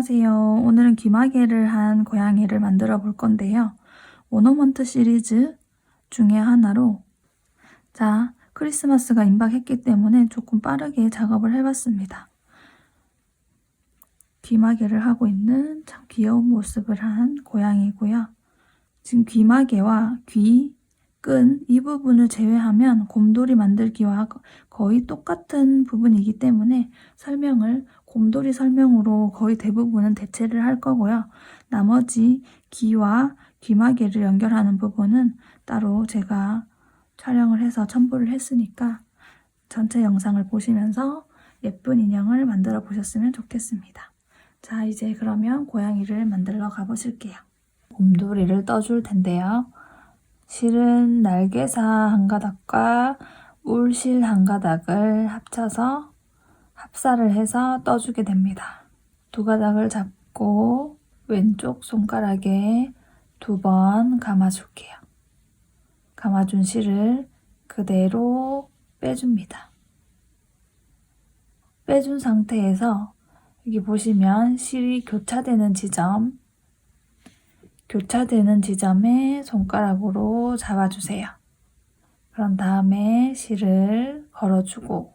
안녕하세요. 오늘은 귀마개를 한 고양이를 만들어 볼 건데요. 오너먼트 시리즈 중에 하나로 크리스마스가 임박했기 때문에 조금 빠르게 작업을 해봤습니다. 귀마개를 하고 있는 참 귀여운 모습을 한 고양이고요. 지금 귀마개와 귀, 끈 이 부분을 제외하면 곰돌이 만들기와 거의 똑같은 부분이기 때문에 곰돌이 설명으로 거의 대부분은 대체를 할 거고요. 나머지 귀와 귀마개를 연결하는 부분은 따로 제가 촬영을 해서 첨부를 했으니까 전체 영상을 보시면서 예쁜 인형을 만들어 보셨으면 좋겠습니다. 자, 이제 그러면 고양이를 만들러 가보실게요. 곰돌이를 떠줄 텐데요. 실은 날개사 한 가닥과 울실 한 가닥을 합쳐서 합사를 해서 떠주게 됩니다. 두 가닥을 잡고 왼쪽 손가락에 2번 감아줄게요. 감아준 실을 그대로 빼줍니다. 빼준 상태에서 여기 보시면 실이 교차되는 지점에 손가락으로 잡아주세요. 그런 다음에 실을 걸어주고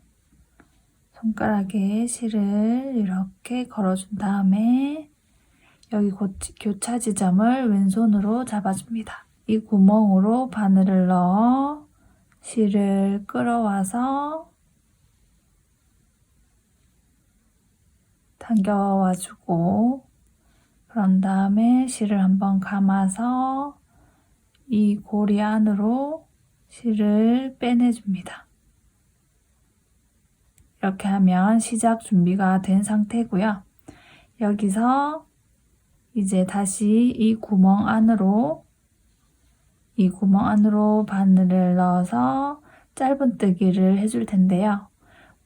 손가락에 실을 이렇게 걸어준 다음에 여기 교차 지점을 왼손으로 잡아줍니다. 이 구멍으로 바늘을 넣어 실을 끌어와서 당겨와주고 그런 다음에 실을 한번 감아서 이 고리 안으로 실을 빼내줍니다. 이렇게 하면 시작 준비가 된 상태고요. 여기서 이제 다시 이 구멍 안으로 바늘을 넣어서 짧은뜨기를 해줄 텐데요.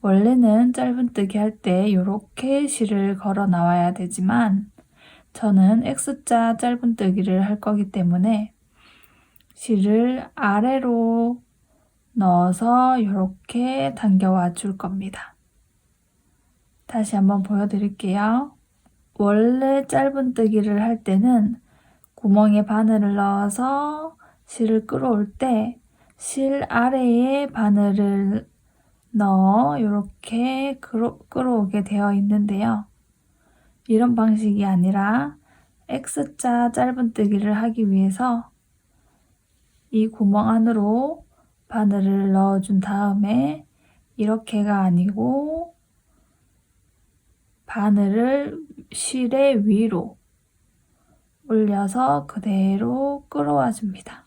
원래는 짧은뜨기 할 때 이렇게 실을 걸어 나와야 되지만 저는 X자 짧은뜨기를 할 거기 때문에 실을 아래로 넣어서 이렇게 당겨와 줄 겁니다. 다시 한번 보여드릴게요. 원래 짧은뜨기를 할 때는 구멍에 바늘을 넣어서 실을 끌어올 때 실 아래에 바늘을 넣어 이렇게 끌어오게 되어 있는데요. 이런 방식이 아니라 X자 짧은뜨기를 하기 위해서 이 구멍 안으로 바늘을 넣어준 다음에 이렇게가 아니고 바늘을 실의 위로 올려서 그대로 끌어와 줍니다.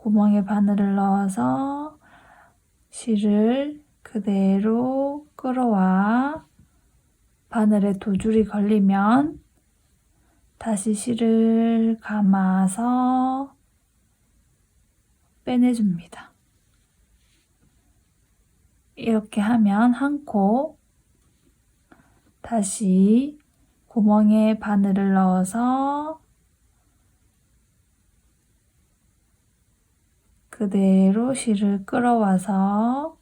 구멍에 바늘을 넣어서 실을 그대로 끌어와 바늘에 2줄이 걸리면 다시 실을 감아서 빼내줍니다. 이렇게 하면 한 코 다시 구멍에 바늘을 넣어서 그대로 실을 끌어와서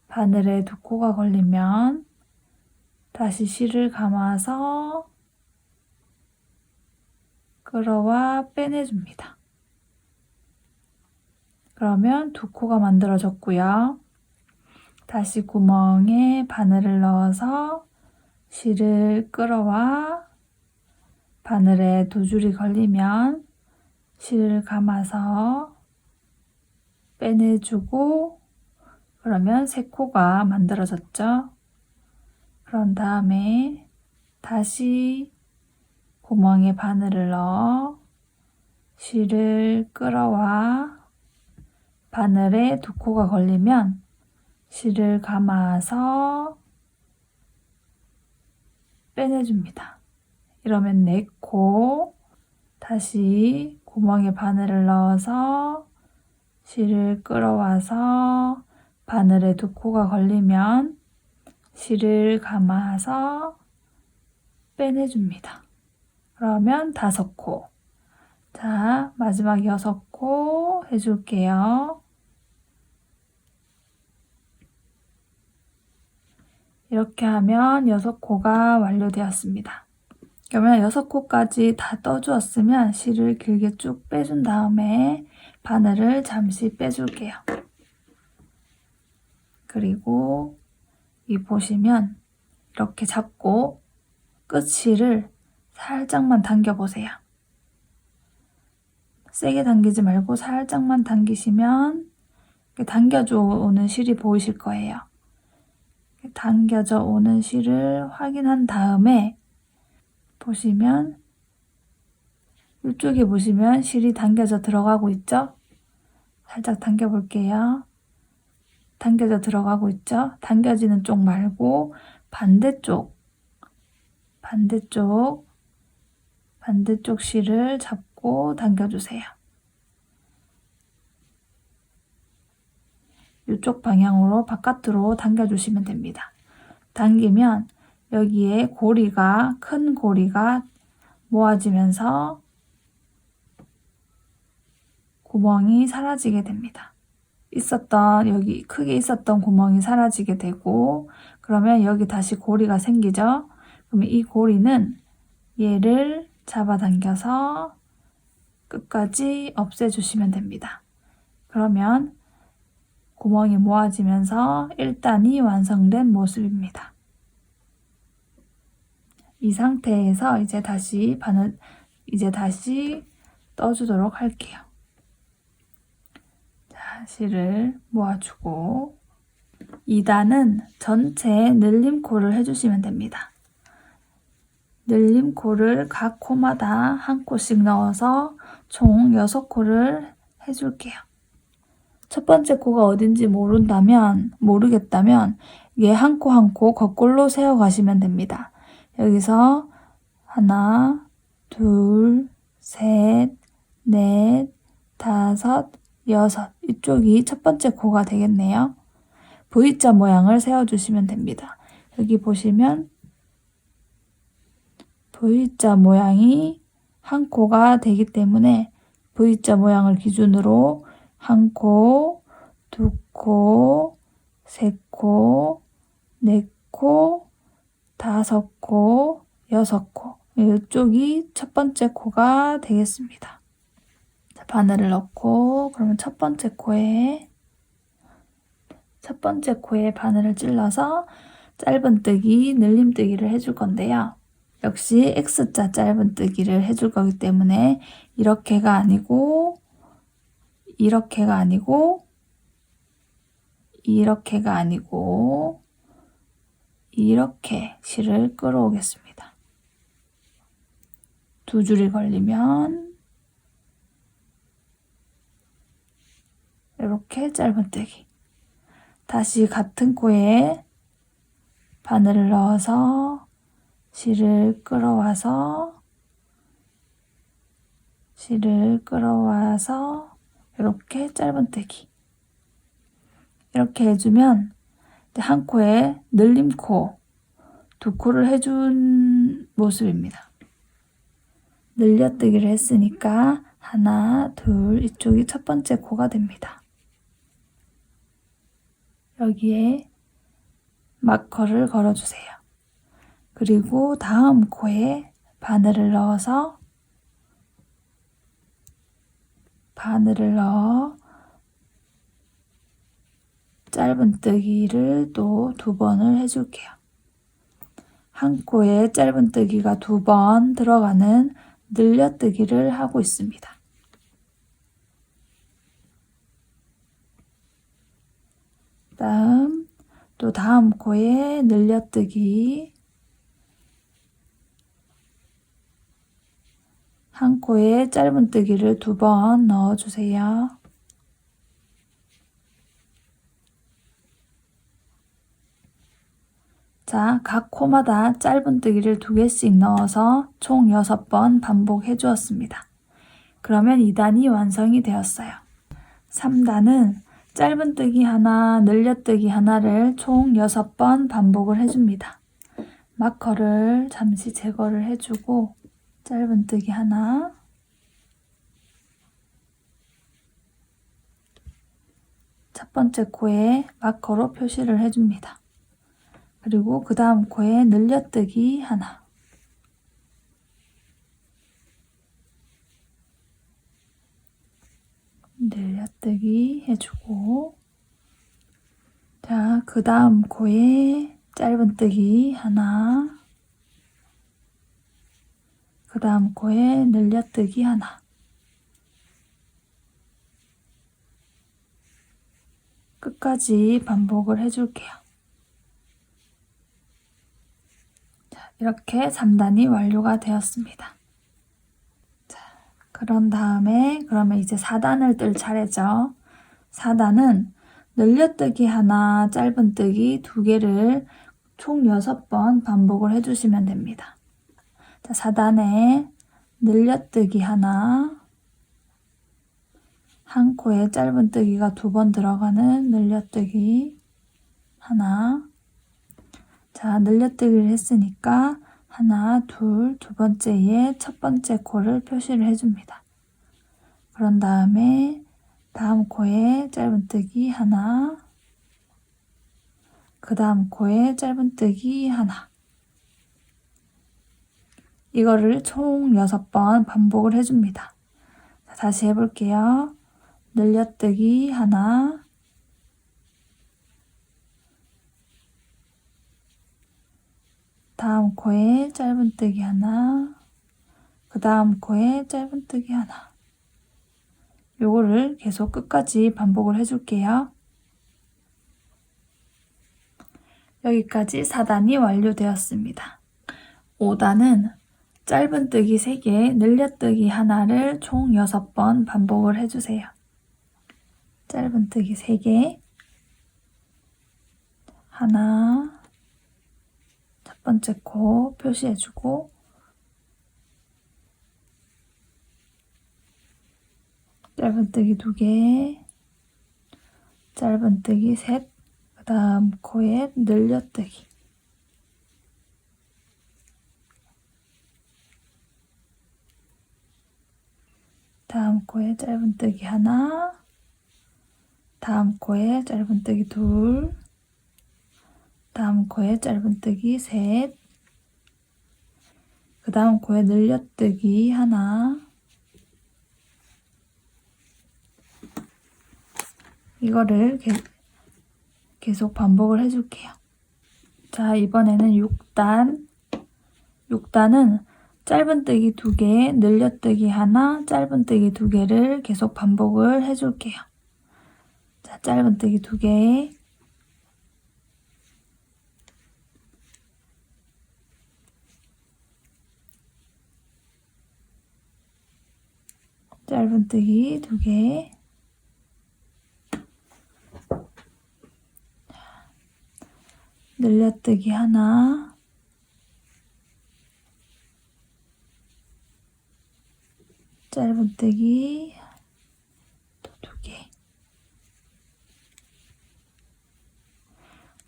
바늘에 2코가 걸리면 다시 실을 감아서 끌어와 빼내줍니다. 그러면 2코가 만들어졌고요. 다시 구멍에 바늘을 넣어서 실을 끌어와 바늘에 2줄이 걸리면 실을 감아서 빼내주고 그러면 3코가 만들어졌죠. 그런 다음에 다시 구멍에 바늘을 넣어 실을 끌어와 바늘에 2코가 걸리면 실을 감아서 빼내줍니다. 이러면 4코 다시 구멍에 바늘을 넣어서 실을 끌어와서 바늘에 2코가 걸리면 실을 감아서 빼내줍니다. 그러면 5코. 자, 마지막 6코 해줄게요. 이렇게 하면 6코가 완료되었습니다. 그러면 6코까지 다 떠주었으면 실을 길게 쭉 빼준 다음에 바늘을 잠시 빼줄게요. 그리고 이 보시면 이렇게 잡고 끝실을 살짝만 당겨보세요. 세게 당기지 말고 살짝만 당기시면 당겨져 오는 실이 보이실 거예요. 당겨져 오는 실을 확인한 다음에 보시면 이쪽에 보시면 실이 당겨져 들어가고 있죠? 살짝 당겨 볼게요. 당겨져 들어가고 있죠? 당겨지는 쪽 말고 반대쪽 실을 잡고 당겨주세요. 이쪽 방향으로 바깥으로 당겨주시면 됩니다. 당기면 여기에 고리가, 큰 고리가 모아지면서 구멍이 사라지게 됩니다. 여기 크게 있었던 구멍이 사라지게 되고, 그러면 여기 다시 고리가 생기죠? 그러면 이 고리는 얘를 잡아당겨서 끝까지 없애주시면 됩니다. 그러면 구멍이 모아지면서 1단이 완성된 모습입니다. 이 상태에서 이제 다시 떠주도록 할게요. 자, 실을 모아주고 2단은 전체 늘림코를 해주시면 됩니다. 늘림코를 각 코마다 한 코씩 넣어서 총 6코를 해줄게요. 첫 번째 코가 어딘지 모르겠다면 얘 한 코 한 코 거꾸로 세워 가시면 됩니다. 여기서 하나, 둘, 셋, 넷, 다섯, 여섯. 이쪽이 첫 번째 코가 되겠네요. V자 모양을 세워주시면 됩니다. 여기 보시면 V자 모양이 한 코가 되기 때문에 V자 모양을 기준으로 한 코, 두 코, 세 코, 네 코, 다섯 코, 여섯 코. 이쪽이 첫 번째 코가 되겠습니다. 자, 바늘을 넣고 그러면 첫 번째 코에 바늘을 찔러서 짧은뜨기, 늘림뜨기를 해줄 건데요. 역시 X자 짧은뜨기를 해줄 거기 때문에 이렇게가 아니고 이렇게 실을 끌어오겠습니다. 두 줄이 걸리면 이렇게 짧은뜨기. 다시 같은 코에 바늘을 넣어서 실을 끌어와서 이렇게 짧은뜨기. 이렇게 해주면 한 코에 늘림코, 두 코를 해준 모습입니다. 늘려뜨기를 했으니까 하나, 둘, 이쪽이 첫 번째 코가 됩니다. 여기에 마커를 걸어주세요. 그리고 다음 코에 바늘을 넣어 짧은뜨기를 또 2번을 해줄게요. 한 코에 짧은뜨기가 2번 들어가는 늘려뜨기를 하고 있습니다. 다음 코에 늘려뜨기, 한 코에 짧은뜨기를 2번 넣어주세요. 자, 각 코마다 짧은뜨기를 2개씩 넣어서 총 6번 반복해 주었습니다. 그러면 2단이 완성이 되었어요. 3단은 짧은뜨기 하나, 늘려뜨기 하나를 총 6번 반복을 해줍니다. 마커를 잠시 제거를 해주고 짧은뜨기 하나, 첫 번째 코에 마커로 표시를 해줍니다. 그리고 그 다음 코에 늘려뜨기 하나. 늘려뜨기 해주고, 자, 그 다음 코에 짧은뜨기 하나, 그 다음 코에 늘려뜨기 하나. 끝까지 반복을 해줄게요. 자, 이렇게 3단이 완료가 되었습니다. 자, 그런 다음에 그러면 이제 4단을 뜰 차례죠. 4단은 늘려뜨기 하나, 짧은뜨기 2개를 총 6번 반복을 해주시면 됩니다. 자, 4단에 늘려뜨기 하나, 한 코에 짧은뜨기가 2번 들어가는 늘려뜨기 하나. 자, 늘려뜨기를 했으니까 하나, 둘, 두 번째에 첫 번째 코를 표시를 해줍니다. 그런 다음에 다음 코에 짧은뜨기 하나, 그 다음 코에 짧은뜨기 하나. 이거를 총 6번 반복을 해줍니다. 자, 다시 해볼게요. 늘려뜨기 하나, 다음 코에 짧은뜨기 하나, 그 다음 코에 짧은뜨기 하나. 요거를 계속 끝까지 반복을 해줄게요. 여기까지 4단이 완료되었습니다. 5단은 짧은뜨기 3개, 늘려뜨기 하나를 총 6번 반복을 해주세요. 짧은뜨기 3개, 하나, 첫 번째 코 표시해주고, 짧은뜨기 2개, 짧은뜨기 3, 그 다음 코에 늘려뜨기. 다음 코에 짧은뜨기 하나, 다음 코에 짧은뜨기 2, 다음 코에 짧은뜨기 3, 그 다음 코에 늘려뜨기 하나. 이거를 계속 반복을 해줄게요. 자, 이번에는 6단. 6단은 짧은뜨기 2개, 늘려뜨기 하나, 짧은뜨기 2개를 계속 반복을 해줄게요. 자, 짧은뜨기 2개, 짧은뜨기 2개, 늘려뜨기 하나, 짧은뜨기 또 2개,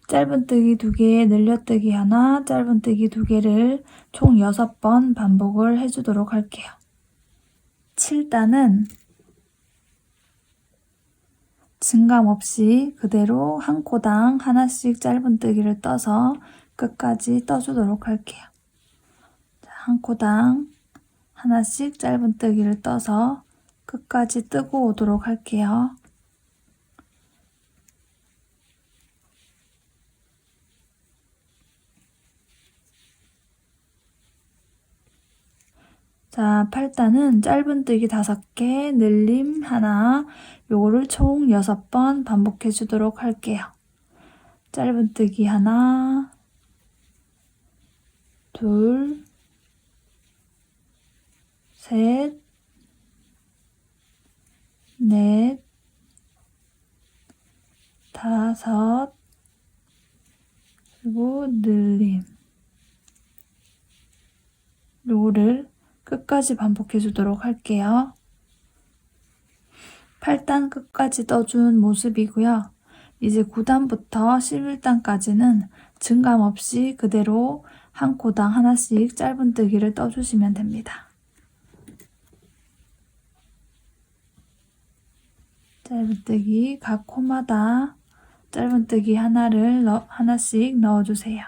짧은뜨기 2개, 늘려뜨기 하나, 짧은뜨기 2개를 총 6번 반복을 해주도록 할게요. 7단은 증감 없이 그대로 한 코당 하나씩 짧은뜨기를 떠서 끝까지 떠주도록 할게요. 자, 한 코당 하나씩 짧은뜨기를 떠서 끝까지 뜨고 오도록 할게요. 자, 8단은 짧은뜨기 5개, 늘림 하나, 요거를 총 6번 반복해 주도록 할게요. 짧은뜨기 하나, 둘, 셋, 넷, 5, 그리고 늘림. 요거를 끝까지 반복해 주도록 할게요. 8단 끝까지 떠준 모습이고요. 이제 9단부터 11단까지는 증감 없이 그대로 한 코당 하나씩 짧은뜨기를 떠주시면 됩니다. 짧은뜨기 각 코마다 짧은뜨기 하나씩 넣어주세요.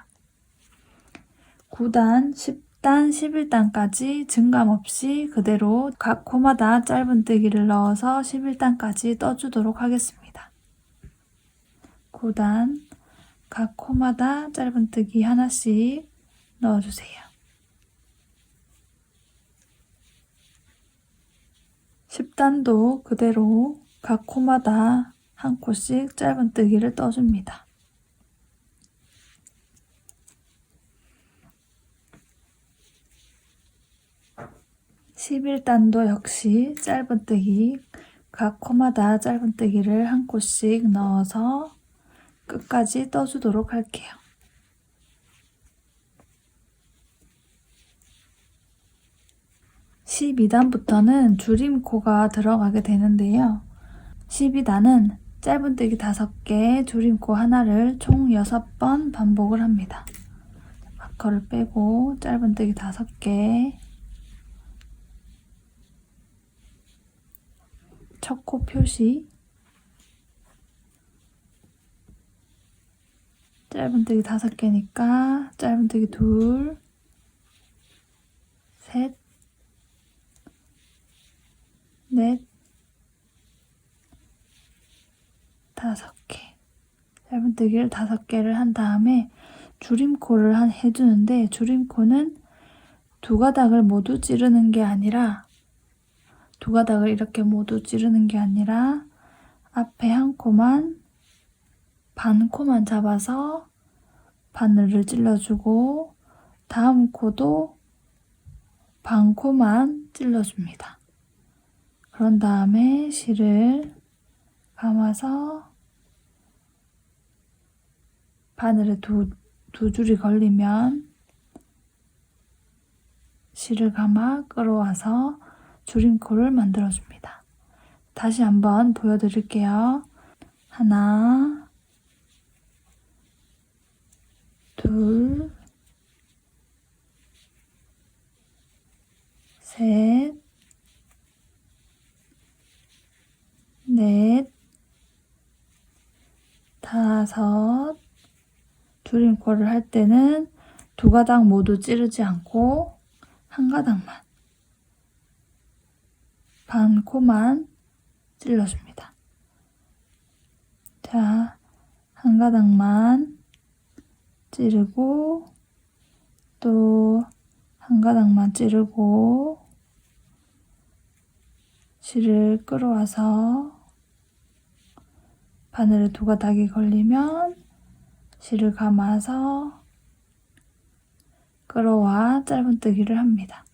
9단, 10단, 11단까지 증감 없이 그대로 각 코마다 짧은뜨기를 넣어서 11단까지 떠주도록 하겠습니다. 9단, 각 코마다 짧은뜨기 하나씩 넣어주세요. 10단도 그대로 각 코마다 한 코씩 짧은뜨기를 떠줍니다. 11단도 역시 짧은뜨기, 각 코마다 짧은뜨기를 한 코씩 넣어서 끝까지 떠주도록 할게요. 12단부터는 줄임코가 들어가게 되는데요. 12단은 짧은뜨기 5개, 줄임코 하나를 총 6번 반복을 합니다. 마커를 빼고 짧은뜨기 5개, 첫 코 표시, 짧은뜨기 5개니까 짧은뜨기 2, 셋, 넷, 5개. 짧은뜨기를 5개를 한 다음에 줄임코를 해주는데, 줄임코는 두 가닥을 모두 찌르는 게 아니라, 두 가닥을 이렇게 모두 찌르는 게 아니라 앞에 한 코만, 반 코만 잡아서 바늘을 찔러주고 다음 코도 반 코만 찔러줍니다. 그런 다음에 실을 감아서 바늘에 두 줄이 걸리면 실을 감아 끌어와서 줄임코를 만들어줍니다. 다시 한번 보여드릴게요. 하나, 둘, 셋, 넷, 5. 줄임코를 할 때는 두 가닥 모두 찌르지 않고 한 가닥만, 반 코만 찔러줍니다. 자, 한 가닥만 찌르고 또 한 가닥만 찌르고 실을 끌어와서 바늘에 두 가닥이 걸리면 실을 감아서 끌어와 짧은뜨기를 합니다.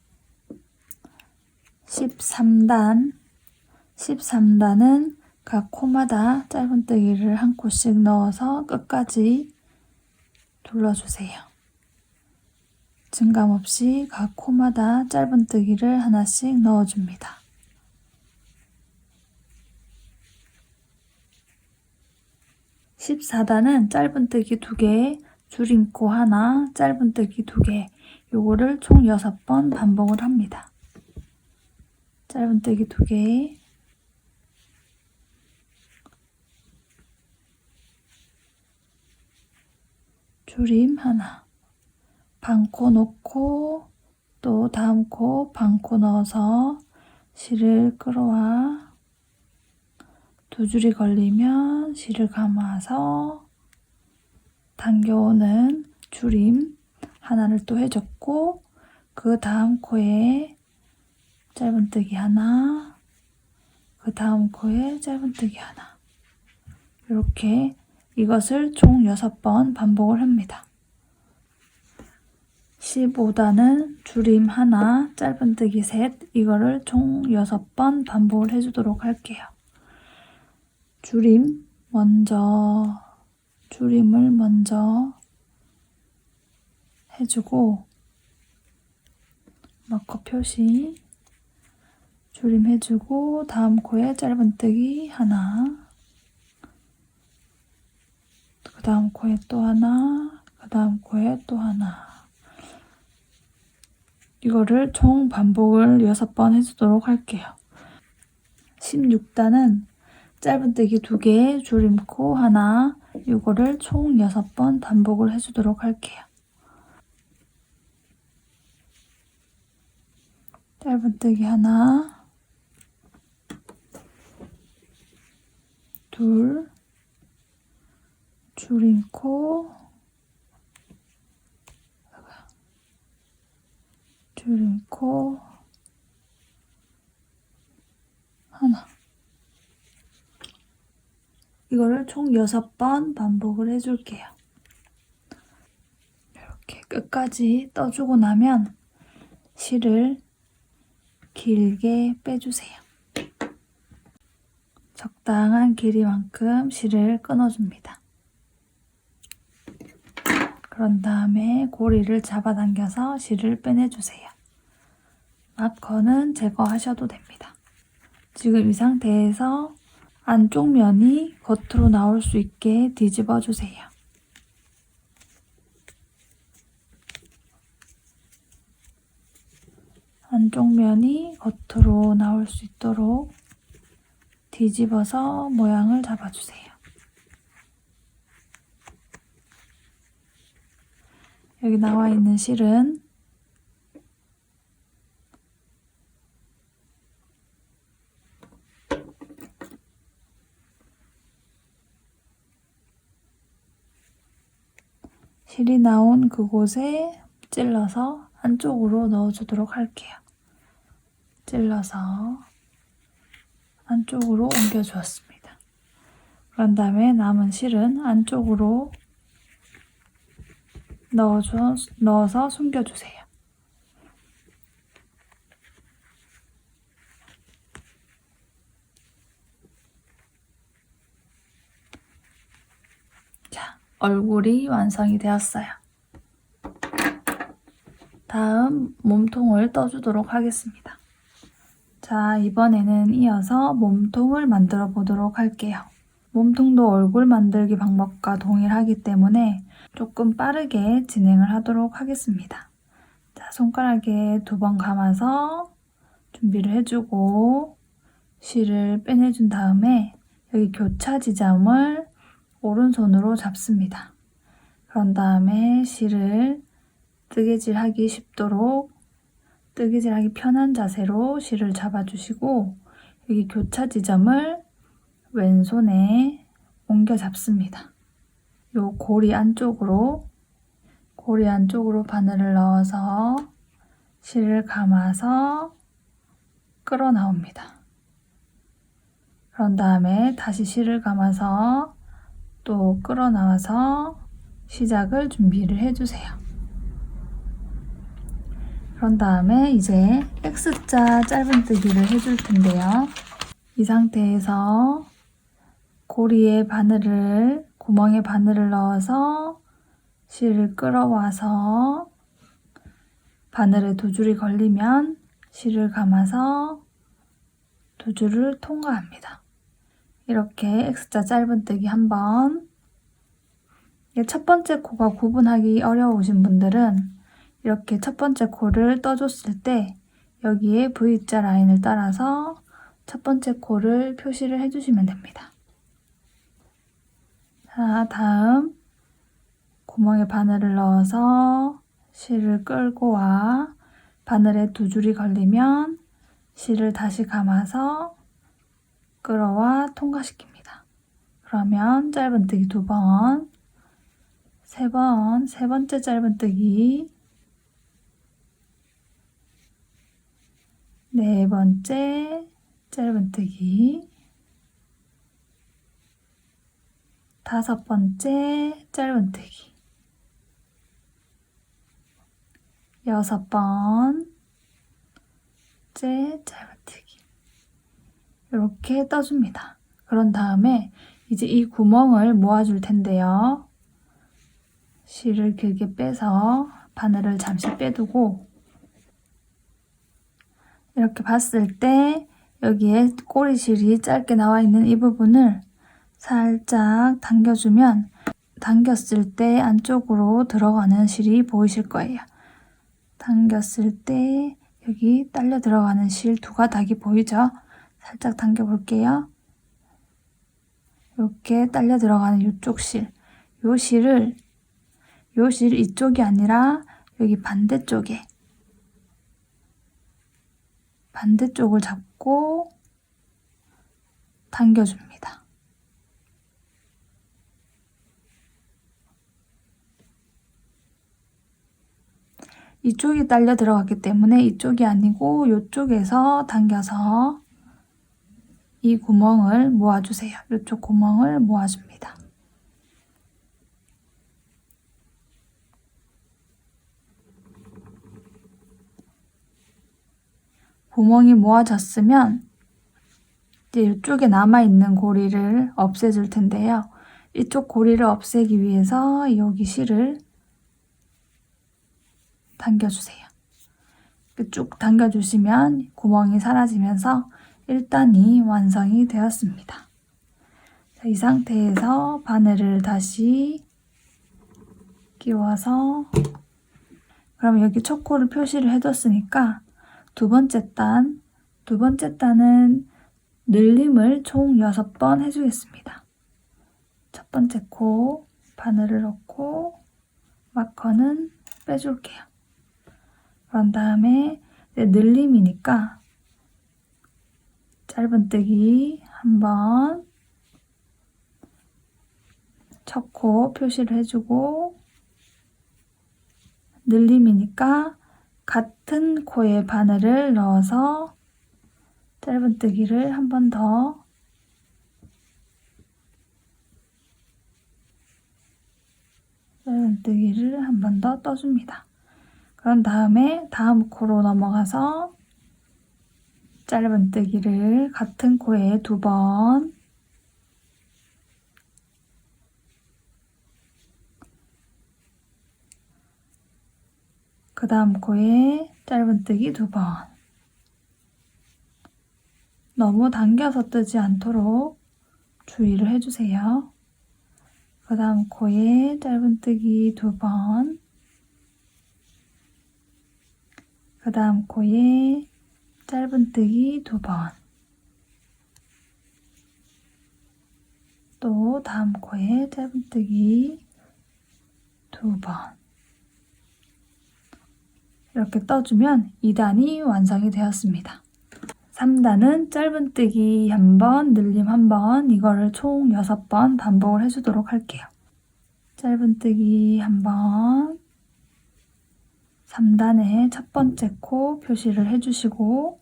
13단은 각 코마다 짧은뜨기를 한 코씩 넣어서 끝까지 둘러주세요. 증감 없이 각 코마다 짧은뜨기를 하나씩 넣어줍니다. 14단은 짧은뜨기 2개, 줄임코 하나, 짧은뜨기 2개, 요거를 총 6번 반복을 합니다. 짧은뜨기 2개, 줄임 하나, 반코 놓고 또 다음 코 반코 넣어서 실을 끌어와 두 줄이 걸리면 실을 감아서 당겨오는 줄임 하나를 또 해줬고, 그 다음 코에 짧은뜨기 하나, 그 다음 코에 짧은뜨기 하나, 이렇게 이것을 총 6번 반복을 합니다. 15단은 줄임 하나, 짧은뜨기 셋, 이거를 총 6번 반복을 해주도록 할게요. 줄임을 먼저 해주고, 마커 표시, 줄임 해주고, 다음 코에 짧은뜨기 하나, 그 다음 코에 또 하나, 그 다음 코에 또 하나. 이거를 총 반복을 6번 해주도록 할게요. 16단은 짧은뜨기 2개, 줄임코 하나, 이거를 총 6번 반복을 해주도록 할게요. 짧은뜨기 하나, 둘, 줄임코, 줄임코, 하나. 이거를 총 6번 반복을 해줄게요. 이렇게 끝까지 떠주고 나면 실을 길게 빼주세요. 적당한 길이만큼 실을 끊어줍니다. 그런 다음에 고리를 잡아당겨서 실을 빼내주세요. 마커는 제거하셔도 됩니다. 지금 이 상태에서 안쪽 면이 겉으로 나올 수 있게 뒤집어 주세요. 안쪽 면이 겉으로 나올 수 있도록 뒤집어서 모양을 잡아주세요. 여기 나와 있는 실은 실이 나온 그곳에 찔러서 안쪽으로 넣어주도록 할게요. 찔러서 안쪽으로 옮겨주었습니다. 그런 다음에 남은 실은 안쪽으로 넣어서 숨겨주세요. 자, 얼굴이 완성이 되었어요. 다음 몸통을 떠주도록 하겠습니다. 자, 이번에는 이어서 몸통을 만들어 보도록 할게요. 몸통도 얼굴 만들기 방법과 동일하기 때문에 조금 빠르게 진행을 하도록 하겠습니다. 자, 손가락에 2번 감아서 준비를 해주고 실을 빼내준 다음에 여기 교차 지점을 오른손으로 잡습니다. 그런 다음에 실을 뜨개질하기 쉽도록 뜨개질하기 편한 자세로 실을 잡아주시고 여기 교차 지점을 왼손에 옮겨 잡습니다. 요 고리 안쪽으로 바늘을 넣어서 실을 감아서 끌어 나옵니다. 그런 다음에 다시 실을 감아서 또 끌어 나와서 시작을 준비를 해주세요. 그런 다음에 이제 X자 짧은뜨기를 해줄 텐데요. 이 상태에서 고리에 구멍에 바늘을 넣어서 실을 끌어와서 바늘에 2줄이 걸리면 실을 감아서 2줄을 통과합니다. 이렇게 X자 짧은뜨기 한번. 첫 번째 코가 구분하기 어려우신 분들은 이렇게 첫 번째 코를 떠줬을 때 여기에 V자 라인을 따라서 첫 번째 코를 표시를 해주시면 됩니다. 자, 다음 구멍에 바늘을 넣어서 실을 끌고 와 바늘에 2줄이 걸리면 실을 다시 감아서 끌어와 통과시킵니다. 그러면 짧은뜨기 2번, 세 번째 짧은뜨기, 4번째 짧은뜨기, 5번째 짧은뜨기, 6번째 짧은뜨기. 이렇게 떠줍니다. 그런 다음에 이제 이 구멍을 모아줄 텐데요. 실을 길게 빼서 바늘을 잠시 빼두고 이렇게 봤을 때 여기에 꼬리실이 짧게 나와 있는 이 부분을 살짝 당겨주면 당겼을 때 안쪽으로 들어가는 실이 보이실 거예요. 당겼을 때 여기 딸려 들어가는 실 2가닥이 보이죠? 살짝 당겨 볼게요. 이렇게 딸려 들어가는 이쪽 실, 요 실 이쪽이 아니라 여기 반대쪽을 잡고 당겨줍니다. 이쪽이 딸려 들어갔기 때문에 이쪽이 아니고 이쪽에서 당겨서 이 구멍을 모아주세요. 이쪽 구멍을 모아줍니다. 구멍이 모아졌으면 이제 이쪽에 남아있는 고리를 없애줄 텐데요. 이쪽 고리를 없애기 위해서 여기 실을 당겨주세요. 쭉 당겨주시면 구멍이 사라지면서 1단이 완성이 되었습니다. 자, 이 상태에서 바늘을 다시 끼워서 그럼 여기 첫 코를 표시를 해뒀으니까 두 번째 단은 늘림을 총 6번 해주겠습니다. 첫 번째 코 바늘을 넣고 마커는 빼줄게요. 그런 다음에 늘림이니까 짧은뜨기 한번 첫 코 표시를 해주고 늘림이니까 같은 코에 바늘을 넣어서 짧은뜨기를 한 번 더 짧은뜨기를 한 번 더 떠줍니다. 그런 다음에 다음 코로 넘어가서 짧은뜨기를 같은 코에 2번 그 다음 코에 짧은뜨기 2번 너무 당겨서 뜨지 않도록 주의를 해주세요. 그 다음 코에 짧은뜨기 2번 그 다음 코에 짧은뜨기 2번 또 다음 코에 짧은뜨기 2번 이렇게 떠주면 2단이 완성이 되었습니다. 3단은 짧은뜨기 1번, 늘림 1번 이거를 총 6번 반복을 해주도록 할게요. 짧은뜨기 1번 3단에 첫 번째 코 표시를 해주시고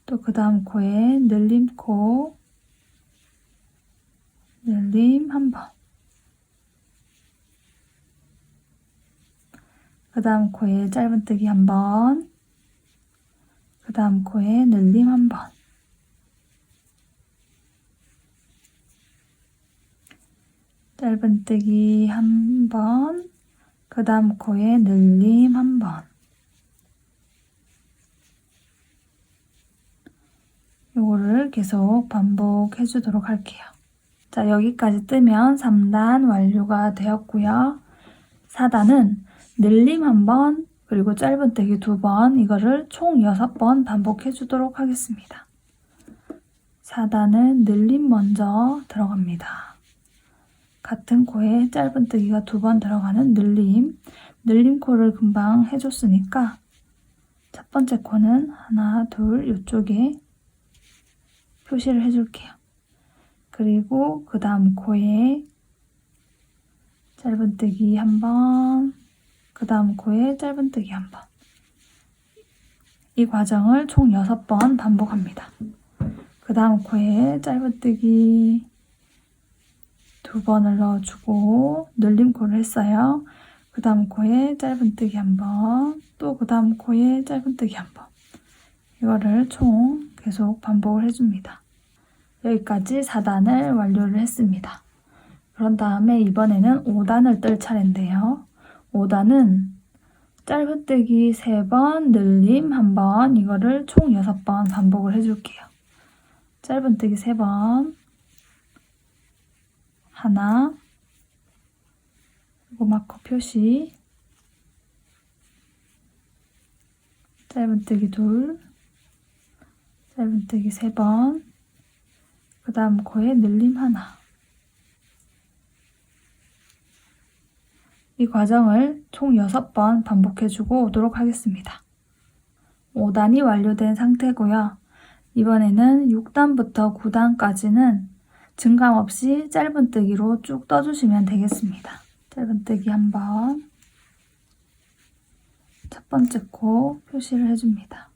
또 그 다음 코에 늘림 코 늘림 1번 그 다음 코에 짧은뜨기 1번 그 다음 코에 늘림 1번 짧은뜨기 1번 그 다음 코에 늘림 1번 요거를 계속 반복해 주도록 할게요. 자, 여기까지 뜨면 3단 완료가 되었고요. 4단은 늘림 1번 그리고 짧은뜨기 2번 이거를 총 6번 반복해 주도록 하겠습니다. 4단은 늘림 먼저 들어갑니다. 같은 코에 짧은뜨기가 2번 들어가는 늘림 코를 금방 해줬으니까 첫 번째 코는 하나, 둘 이쪽에 표시를 해줄게요. 그리고 그 다음 코에 짧은뜨기 1번, 그 다음 코에 짧은뜨기 1번. 이 과정을 총 6번 반복합니다. 그 다음 코에 짧은뜨기 2번을 넣어주고 늘림코를 했어요. 그 다음 코에 짧은뜨기 1번, 또 그 다음 코에 짧은뜨기 1번. 이거를 총 계속 반복을 해줍니다. 여기까지 4단을 완료를 했습니다. 그런 다음에 이번에는 5단을 뜰 차례인데요. 5단은 짧은뜨기 3번, 늘림 1번 이거를 총 6번 반복을 해줄게요. 짧은뜨기 3번 하나 그리고 마커 표시 짧은뜨기 2 짧은뜨기 3번 그 다음 코에 늘림 하나. 이 과정을 총 6번 반복해주고 오도록 하겠습니다. 5단이 완료된 상태고요. 이번에는 6단부터 9단까지는 증감 없이 짧은뜨기로 쭉 떠주시면 되겠습니다. 짧은뜨기 한번 첫 번째 코 표시를 해줍니다.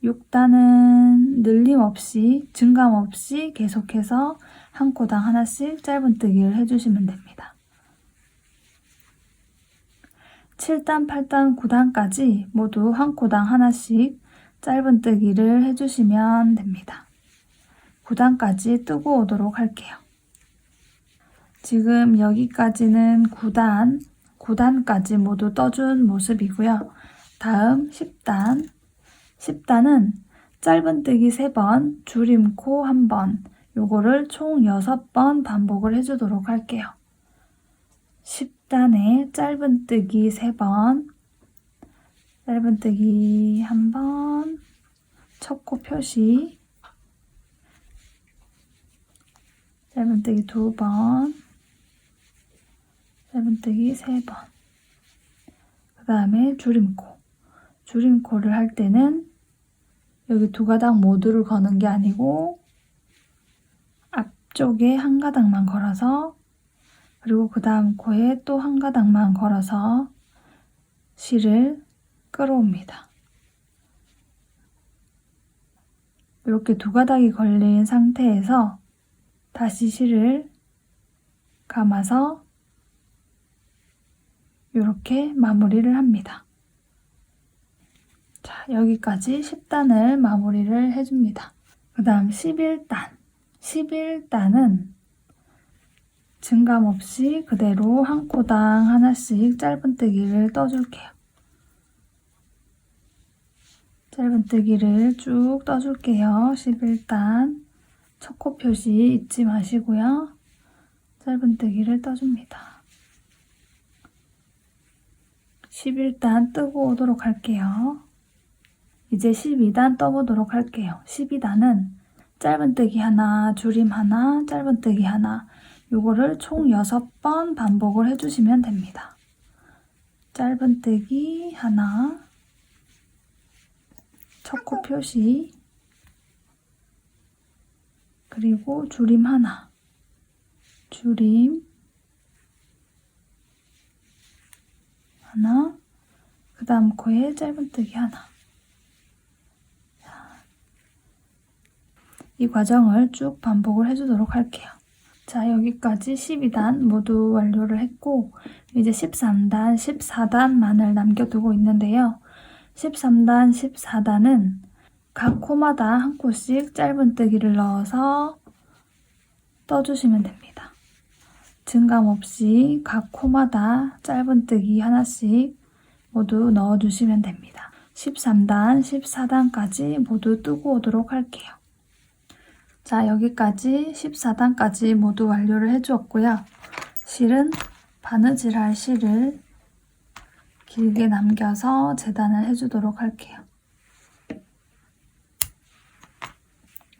6단은 늘림 없이 증감 없이 계속해서 한 코당 하나씩 짧은뜨기를 해주시면 됩니다. 7단, 8단, 9단까지 모두 한 코당 하나씩 짧은뜨기를 해주시면 됩니다. 9단까지 뜨고 오도록 할게요. 지금 여기까지는 9단까지 모두 떠준 모습이고요. 다음 10단. 10단은 짧은뜨기 3번, 줄임코 1번, 요거를 총 6번 반복을 해주도록 할게요. 10단에 짧은뜨기 3번, 짧은뜨기 1번, 첫 코 표시, 짧은뜨기 2번, 짧은뜨기 3번, 그 다음에 줄임코. 줄임코를 할 때는 여기 2가닥 모두를 거는 게 아니고 앞쪽에 1가닥만 걸어서 그리고 그 다음 코에 또 1가닥만 걸어서 실을 끌어옵니다. 이렇게 2가닥이 걸린 상태에서 다시 실을 감아서 이렇게 마무리를 합니다. 자, 여기까지 10단을 마무리를 해줍니다. 그 다음 11단. 11단은 증감 없이 그대로 한 코당 하나씩 짧은뜨기를 떠줄게요. 짧은뜨기를 쭉 떠줄게요. 11단. 첫 코 표시 잊지 마시고요. 짧은뜨기를 떠줍니다. 11단 뜨고 오도록 할게요. 이제 12단 떠보도록 할게요. 12단은 짧은뜨기 하나, 줄임 하나, 짧은뜨기 하나, 요거를 총 6번 반복을 해주시면 됩니다. 짧은뜨기 하나, 첫 코 표시, 그리고 줄임 하나, 줄임 하나, 그 다음 코에 짧은뜨기 하나. 이 과정을 쭉 반복을 해주도록 할게요. 자, 여기까지 12단 모두 완료를 했고 이제 13단, 14단만을 남겨두고 있는데요. 13단, 14단은 각 코마다 한 코씩 짧은뜨기를 넣어서 떠주시면 됩니다. 증감 없이 각 코마다 짧은뜨기 하나씩 모두 넣어주시면 됩니다. 13단, 14단까지 모두 뜨고 오도록 할게요. 자, 여기까지 14단까지 모두 완료를 해주었고요. 실은 바느질할 실을 길게 남겨서 재단을 해주도록 할게요.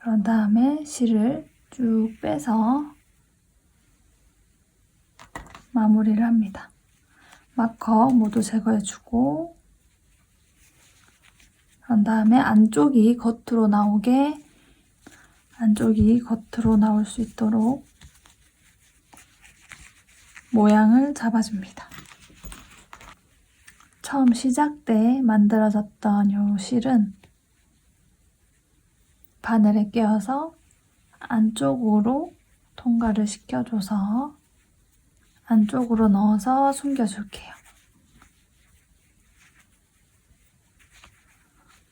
그런 다음에 실을 쭉 빼서 마무리를 합니다. 마커 모두 제거해주고 그런 다음에 안쪽이 겉으로 나올 수 있도록 모양을 잡아줍니다. 처음 시작 때 만들어졌던 이 실은 바늘에 끼워서 안쪽으로 통과를 시켜줘서 안쪽으로 넣어서 숨겨줄게요.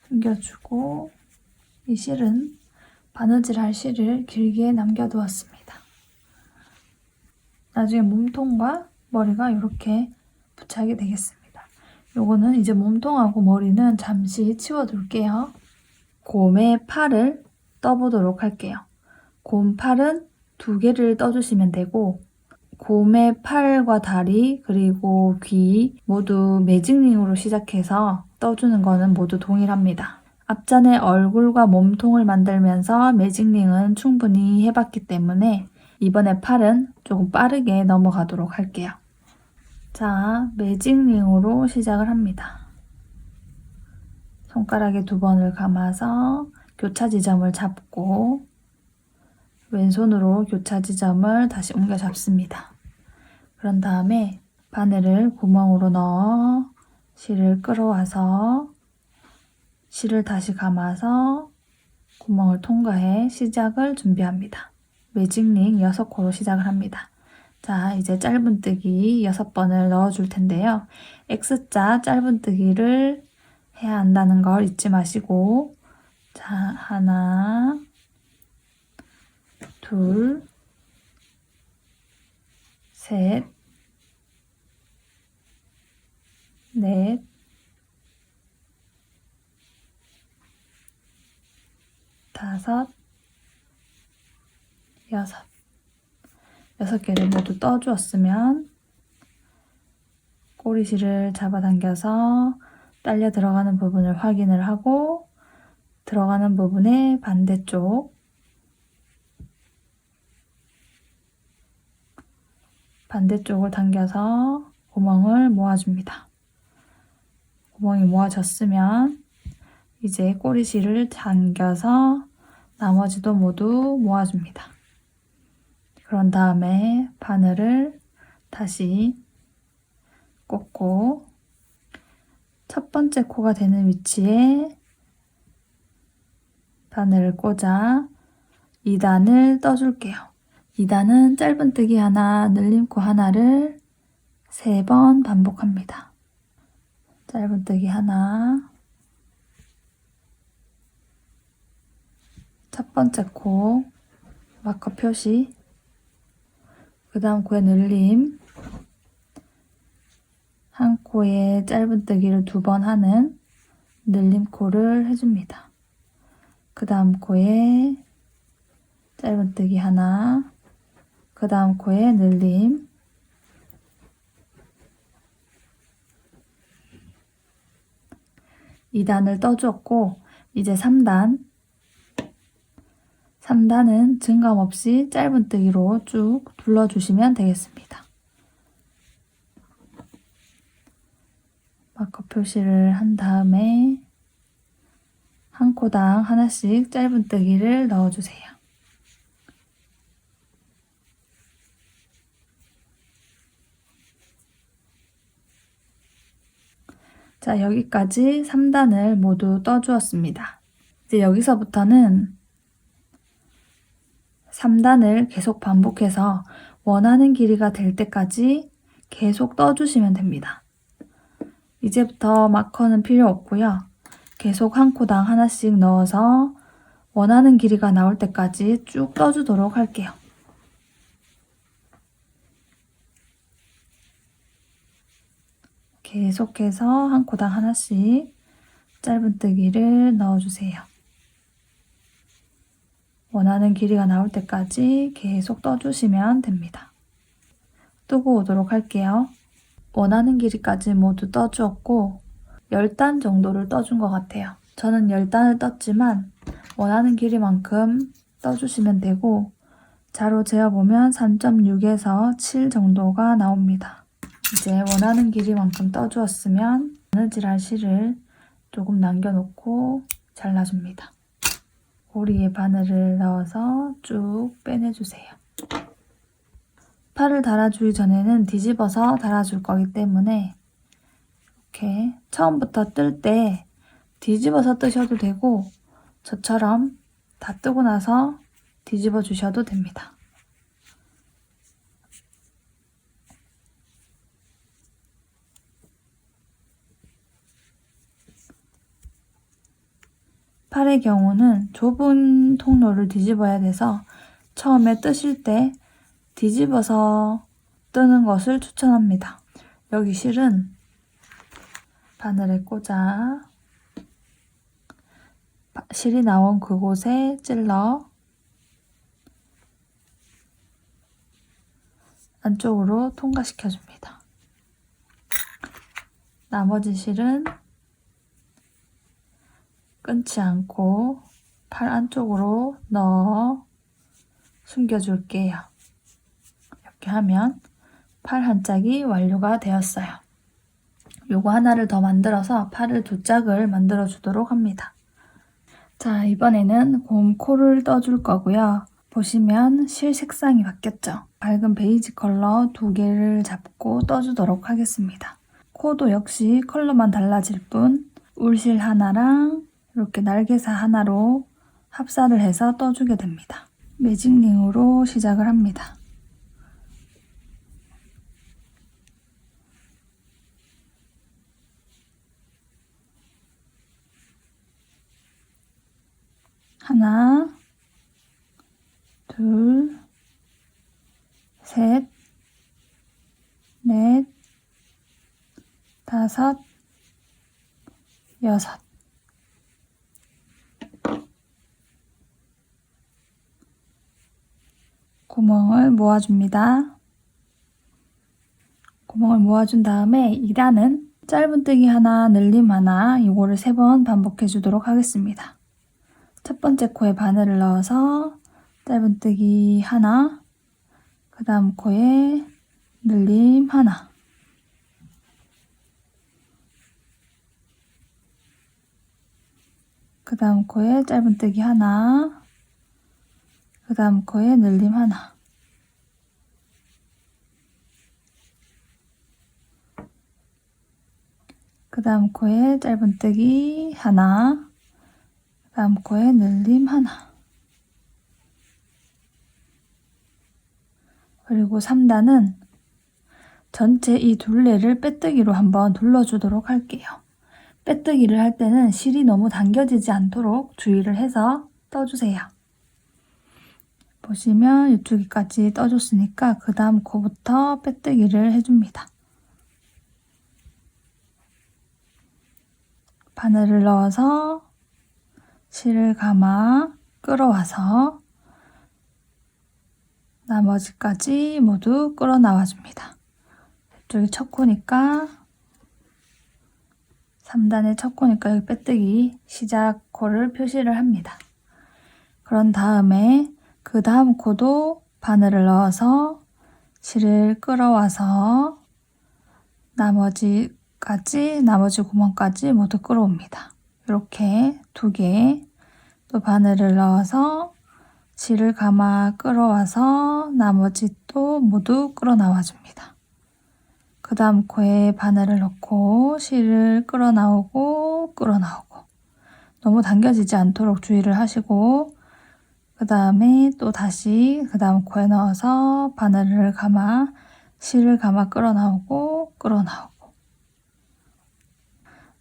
숨겨주고 이 실은 바느질할 실을 길게 남겨두었습니다. 나중에 몸통과 머리가 이렇게 부착이 되겠습니다. 요거는 이제 몸통하고 머리는 잠시 치워둘게요. 곰의 팔을 떠보도록 할게요. 곰 팔은 2개를 떠주시면 되고 곰의 팔과 다리 그리고 귀 모두 매직링으로 시작해서 떠주는 거는 모두 동일합니다. 앞전에 얼굴과 몸통을 만들면서 매직링은 충분히 해봤기 때문에 이번에 팔은 조금 빠르게 넘어가도록 할게요. 자, 매직링으로 시작을 합니다. 손가락에 2번을 감아서 교차 지점을 잡고 왼손으로 교차 지점을 다시 옮겨 잡습니다. 그런 다음에 바늘을 구멍으로 넣어 실을 끌어와서 실을 다시 감아서 구멍을 통과해 시작을 준비합니다. 매직링 6코로 시작을 합니다. 자, 이제 짧은뜨기 6번을 넣어줄 텐데요. X자 짧은뜨기를 해야 한다는 걸 잊지 마시고, 자, 하나, 둘, 셋, 넷, 다섯, 여섯. 6개를 모두 떠주었으면 꼬리실을 잡아당겨서 딸려 들어가는 부분을 확인을 하고 들어가는 부분의 반대쪽을 당겨서 구멍을 모아줍니다. 구멍이 모아졌으면 이제 꼬리실을 당겨서 나머지도 모두 모아줍니다. 그런 다음에 바늘을 다시 꽂고 첫 번째 코가 되는 위치에 바늘을 꽂아 2단을 떠줄게요. 2단은 짧은뜨기 하나, 늘림코 하나를 3번 반복합니다. 짧은뜨기 하나, 첫 번째 코 마커 표시, 그 다음 코에 늘림, 한 코에 짧은뜨기를 2번 하는 늘림코를 해줍니다. 그 다음 코에 짧은뜨기 하나, 그 다음 코에 늘림, 이 단을 떠주었고 이제 3단은 증감 없이 짧은뜨기로 쭉 둘러주시면 되겠습니다. 마커 표시를 한 다음에 한 코당 하나씩 짧은뜨기를 넣어주세요. 자, 여기까지 3단을 모두 떠주었습니다. 이제 여기서부터는 3단을 계속 반복해서 원하는 길이가 될 때까지 계속 떠주시면 됩니다. 이제부터 마커는 필요 없고요. 계속 한 코당 하나씩 넣어서 원하는 길이가 나올 때까지 쭉 떠주도록 할게요. 계속해서 한 코당 하나씩 짧은뜨기를 넣어주세요. 원하는 길이가 나올 때까지 계속 떠주시면 됩니다. 뜨고 오도록 할게요. 원하는 길이까지 모두 떠주었고 10단 정도를 떠준 것 같아요. 저는 10단을 떴지만 원하는 길이만큼 떠주시면 되고 자로 재어보면 3.6에서 7 정도가 나옵니다. 이제 원하는 길이만큼 떠주었으면 바느질할 실을 조금 남겨놓고 잘라줍니다. 고리에 바늘을 넣어서 쭉 빼내주세요. 팔을 달아주기 전에는 뒤집어서 달아줄 거기 때문에 이렇게 처음부터 뜰 때 뒤집어서 뜨셔도 되고 저처럼 다 뜨고 나서 뒤집어 주셔도 됩니다. 팔의 경우는 좁은 통로를 뒤집어야 돼서 처음에 뜨실 때 뒤집어서 뜨는 것을 추천합니다. 여기 실은 바늘에 꽂아 실이 나온 그곳에 찔러 안쪽으로 통과시켜 줍니다. 나머지 실은 끊지 않고 팔 안쪽으로 넣어 숨겨줄게요. 이렇게 하면 팔 한 짝이 완료가 되었어요. 요거 하나를 더 만들어서 팔을 2짝을 만들어 주도록 합니다. 자, 이번에는 곰 코를 떠줄 거고요. 보시면 실 색상이 바뀌었죠? 밝은 베이지 컬러 2개를 잡고 떠주도록 하겠습니다. 코도 역시 컬러만 달라질 뿐 울실 하나랑 이렇게 날개사 하나로 합사를 해서 떠주게 됩니다. 매직링으로 시작을 합니다. 하나, 둘, 셋, 넷, 다섯, 여섯. 구멍을 모아줍니다. 구멍을 모아준 다음에 2단은 짧은뜨기 하나, 늘림 하나, 이거를 3번 반복해 주도록 하겠습니다. 첫 번째 코에 바늘을 넣어서 짧은뜨기 하나, 그 다음 코에 늘림 하나, 그 다음 코에 짧은뜨기 하나, 그 다음 코에 늘림 하나, 그 다음 코에 짧은뜨기 하나, 그 다음 코에 늘림 하나, 그리고 3단은 전체 이 둘레를 빼뜨기로 한번 둘러주도록 할게요. 빼뜨기를 할 때는 실이 너무 당겨지지 않도록 주의를 해서 떠주세요. 보시면 이쪽까지 떠줬으니까 그 다음 코부터 빼뜨기를 해줍니다. 바늘을 넣어서 실을 감아 끌어와서 나머지까지 모두 끌어 나와줍니다. 이쪽이 첫 코니까 3단의 첫 코니까 여기 빼뜨기 시작 코를 표시를 합니다. 그런 다음에 그 다음 코도 바늘을 넣어서 실을 끌어와서 나머지 구멍까지 모두 끌어옵니다. 이렇게 2개 또 바늘을 넣어서 실을 감아 끌어와서 나머지 또 모두 끌어 나와줍니다. 그 다음 코에 바늘을 넣고 실을 끌어 나오고 너무 당겨지지 않도록 주의를 하시고 그 다음에 또 다시 그 다음 코에 넣어서 바늘을 감아 실을 감아 끌어 나오고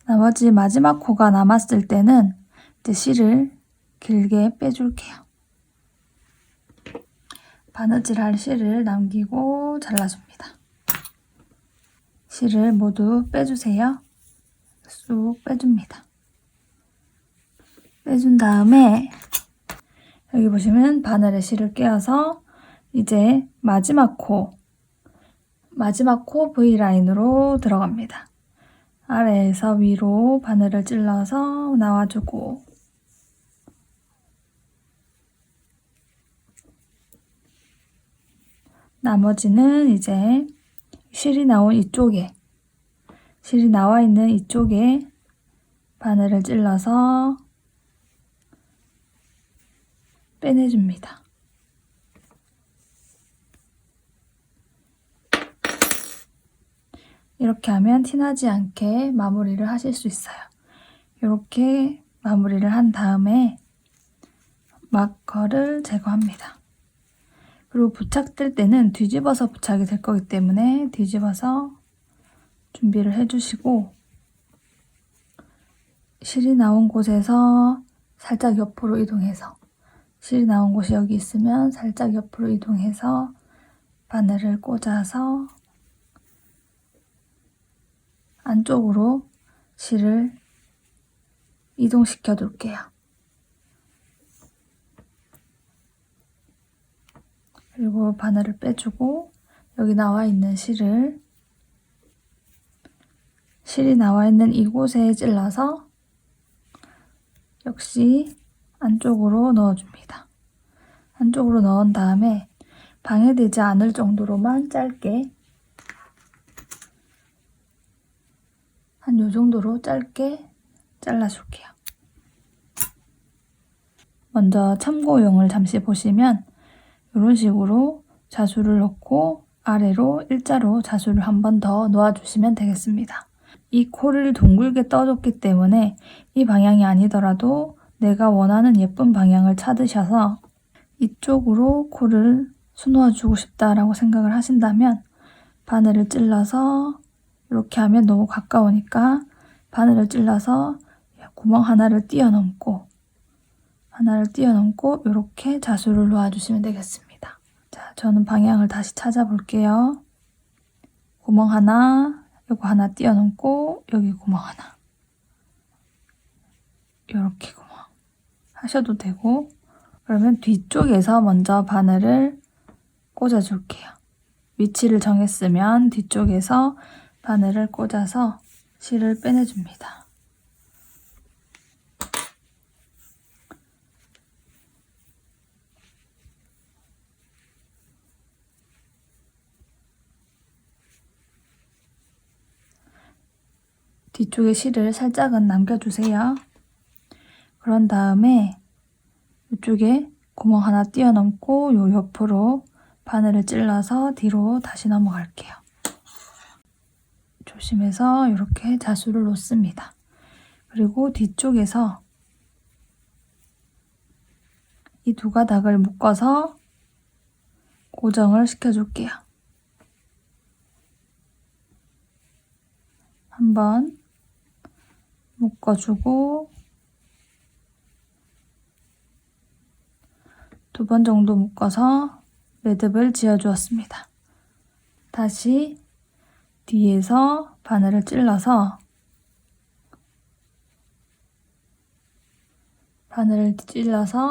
나머지 마지막 코가 남았을 때는 이제 실을 길게 빼줄게요. 바느질할 실을 남기고 잘라줍니다. 실을 모두 빼주세요. 쑥 빼줍니다. 빼준 다음에 여기 보시면 바늘에 실을 꿰어서 이제 마지막 코 V라인으로 들어갑니다. 아래에서 위로 바늘을 찔러서 나와주고 나머지는 이제 실이 나와 있는 이쪽에 바늘을 찔러서 빼내줍니다. 이렇게 하면 티나지 않게 마무리를 하실 수 있어요. 이렇게 마무리를 한 다음에 마커를 제거합니다. 그리고 부착될 때는 뒤집어서 부착이 될 거기 때문에 뒤집어서 준비를 해주시고 실이 나온 곳에서 살짝 옆으로 이동해서 실이 나온 곳이 여기 있으면 살짝 옆으로 이동해서 바늘을 꽂아서 안쪽으로 실을 이동시켜 둘게요. 그리고 바늘을 빼주고 여기 나와 있는 실이 나와 있는 이곳에 찔러서 역시 안쪽으로 넣어줍니다. 안쪽으로 넣은 다음에 방해되지 않을 정도로만 짧게, 한 요 정도로 짧게 잘라줄게요. 먼저 참고용을 잠시 보시면 이런 식으로 자수를 넣고 아래로 일자로 자수를 한 번 더 놓아주시면 되겠습니다. 이 코를 둥글게 떠줬기 때문에 이 방향이 아니더라도 내가 원하는 예쁜 방향을 찾으셔서 이쪽으로 코를 수놓아주고 싶다라고 생각을 하신다면 바늘을 찔러서, 이렇게 하면 너무 가까우니까 바늘을 찔러서 구멍 하나를 뛰어넘고 이렇게 자수를 놓아주시면 되겠습니다. 자, 저는 방향을 다시 찾아볼게요. 구멍 하나, 요거 하나 뛰어넘고 여기 구멍 하나, 이렇게 구멍 하셔도 되고, 그러면 뒤쪽에서 먼저 바늘을 꽂아줄게요. 위치를 정했으면 뒤쪽에서 바늘을 꽂아서 실을 빼내줍니다. 뒤쪽에 실을 살짝은 남겨주세요. 그런 다음에 이쪽에 구멍 하나 뛰어넘고 요 옆으로 바늘을 찔러서 뒤로 다시 넘어갈게요. 조심해서 이렇게 자수를 놓습니다. 그리고 뒤쪽에서 이 두 가닥을 묶어서 고정을 시켜줄게요. 한번 묶어주고 두 번 정도 묶어서 매듭을 지어주었습니다. 다시 뒤에서 바늘을 찔러서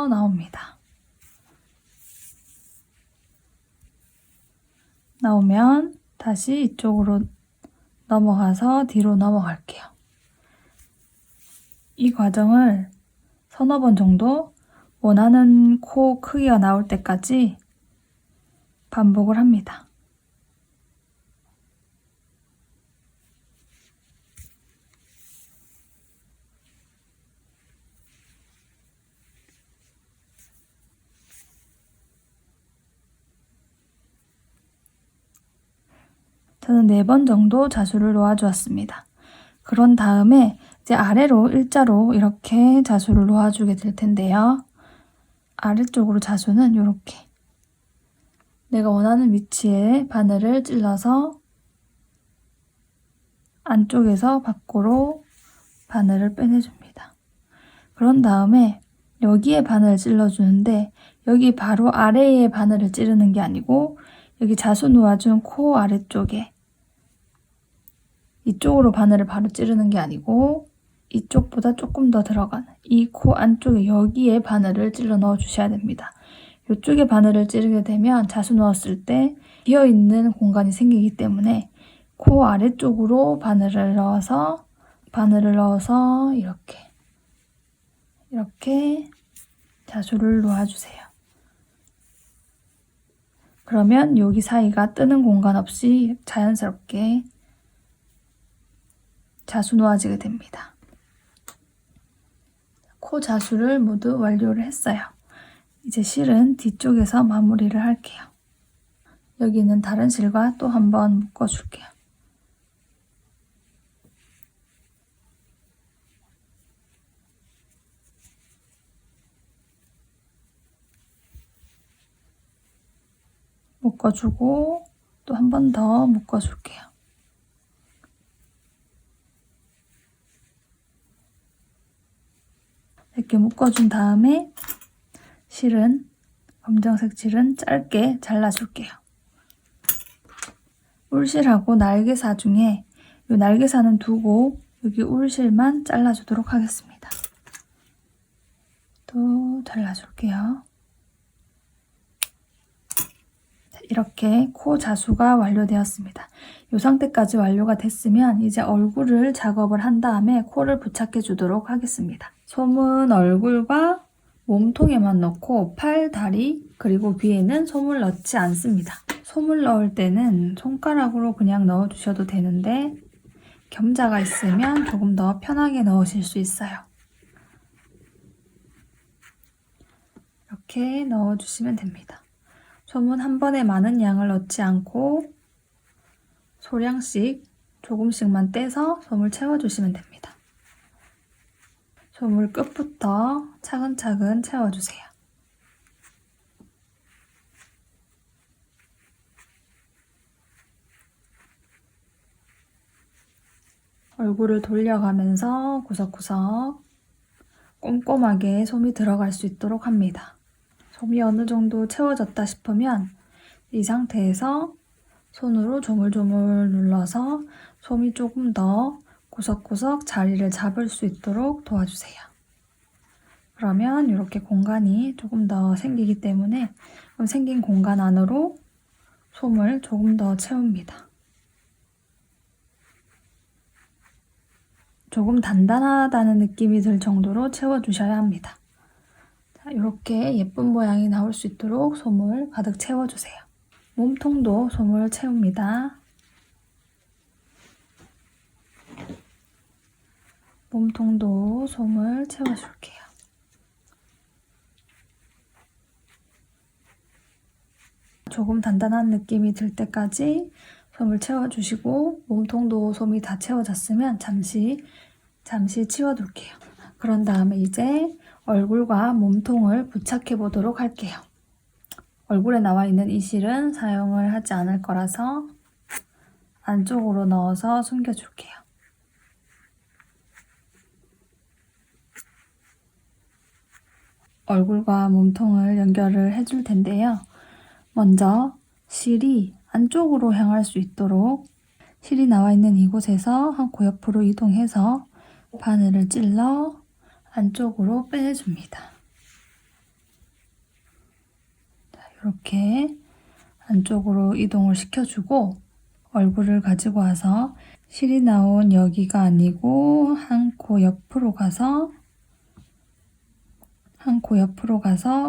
나옵니다. 나오면 다시 이쪽으로 넘어가서 뒤로 넘어갈게요. 이 과정을 서너 번 정도 원하는 코 크기가 나올 때까지 반복을 합니다. 저는 4번 정도 자수를 놓아주었습니다. 그런 다음에 이제 아래로 일자로 이렇게 자수를 놓아주게 될 텐데요. 아래쪽으로 자수는 이렇게 내가 원하는 위치에 바늘을 찔러서 안쪽에서 밖으로 바늘을 빼내줍니다. 그런 다음에 여기에 바늘을 찔러주는데 여기 바로 아래에 바늘을 찌르는 게 아니고 여기 자수 놓아준 코 아래쪽에, 이쪽으로 바늘을 바로 찌르는 게 아니고 이쪽보다 조금 더 들어가는 이 코 안쪽에 여기에 바늘을 찔러 넣어 주셔야 됩니다. 이쪽에 바늘을 찌르게 되면 자수 넣었을 때 비어있는 공간이 생기기 때문에 코 아래쪽으로 바늘을 넣어서 이렇게 자수를 놓아주세요. 그러면 여기 사이가 뜨는 공간 없이 자연스럽게 자수 놓아지게 됩니다. 코 자수를 모두 완료를 했어요. 이제 실은 뒤쪽에서 마무리를 할게요. 여기는 다른 실과 또 한번 묶어줄게요. 묶어주고 또 한 번 더 묶어줄게요. 이렇게 묶어준 다음에 실은, 검정색 실은 짧게 잘라줄게요. 울실하고 날개사 중에 이 날개사는 두고 여기 울실만 잘라주도록 하겠습니다. 또 잘라줄게요. 이렇게 코 자수가 완료되었습니다. 이 상태까지 완료가 됐으면 이제 얼굴을 작업을 한 다음에 코를 부착해 주도록 하겠습니다. 솜은 얼굴과 몸통에만 넣고 팔, 다리, 그리고 귀에는 솜을 넣지 않습니다. 솜을 넣을 때는 손가락으로 그냥 넣어주셔도 되는데 겸자가 있으면 조금 더 편하게 넣으실 수 있어요. 이렇게 넣어주시면 됩니다. 솜은 한 번에 많은 양을 넣지 않고 소량씩 조금씩만 떼서 솜을 채워주시면 됩니다. 솜을 끝부터 차근차근 채워주세요. 얼굴을 돌려가면서 구석구석 꼼꼼하게 솜이 들어갈 수 있도록 합니다. 솜이 어느 정도 채워졌다 싶으면 이 상태에서 손으로 조물조물 눌러서 솜이 조금 더 구석구석 자리를 잡을 수 있도록 도와주세요. 그러면 이렇게 공간이 조금 더 생기기 때문에 생긴 공간 안으로 솜을 조금 더 채웁니다. 조금 단단하다는 느낌이 들 정도로 채워주셔야 합니다. 자, 이렇게 예쁜 모양이 나올 수 있도록 솜을 가득 채워주세요. 몸통도 솜을 채웁니다. 몸통도 솜을 채워줄게요. 조금 단단한 느낌이 들 때까지 솜을 채워주시고 몸통도 솜이 다 채워졌으면 잠시 치워둘게요. 그런 다음에 이제 얼굴과 몸통을 부착해 보도록 할게요. 얼굴에 나와 있는 이 실은 사용을 하지 않을 거라서 안쪽으로 넣어서 숨겨줄게요. 얼굴과 몸통을 연결을 해줄 텐데요. 먼저 실이 안쪽으로 향할 수 있도록 실이 나와 있는 이곳에서 한 코 옆으로 이동해서 바늘을 찔러 안쪽으로 빼줍니다. 이렇게 안쪽으로 이동을 시켜주고 얼굴을 가지고 와서 실이 나온 여기가 아니고 한 코 옆으로 가서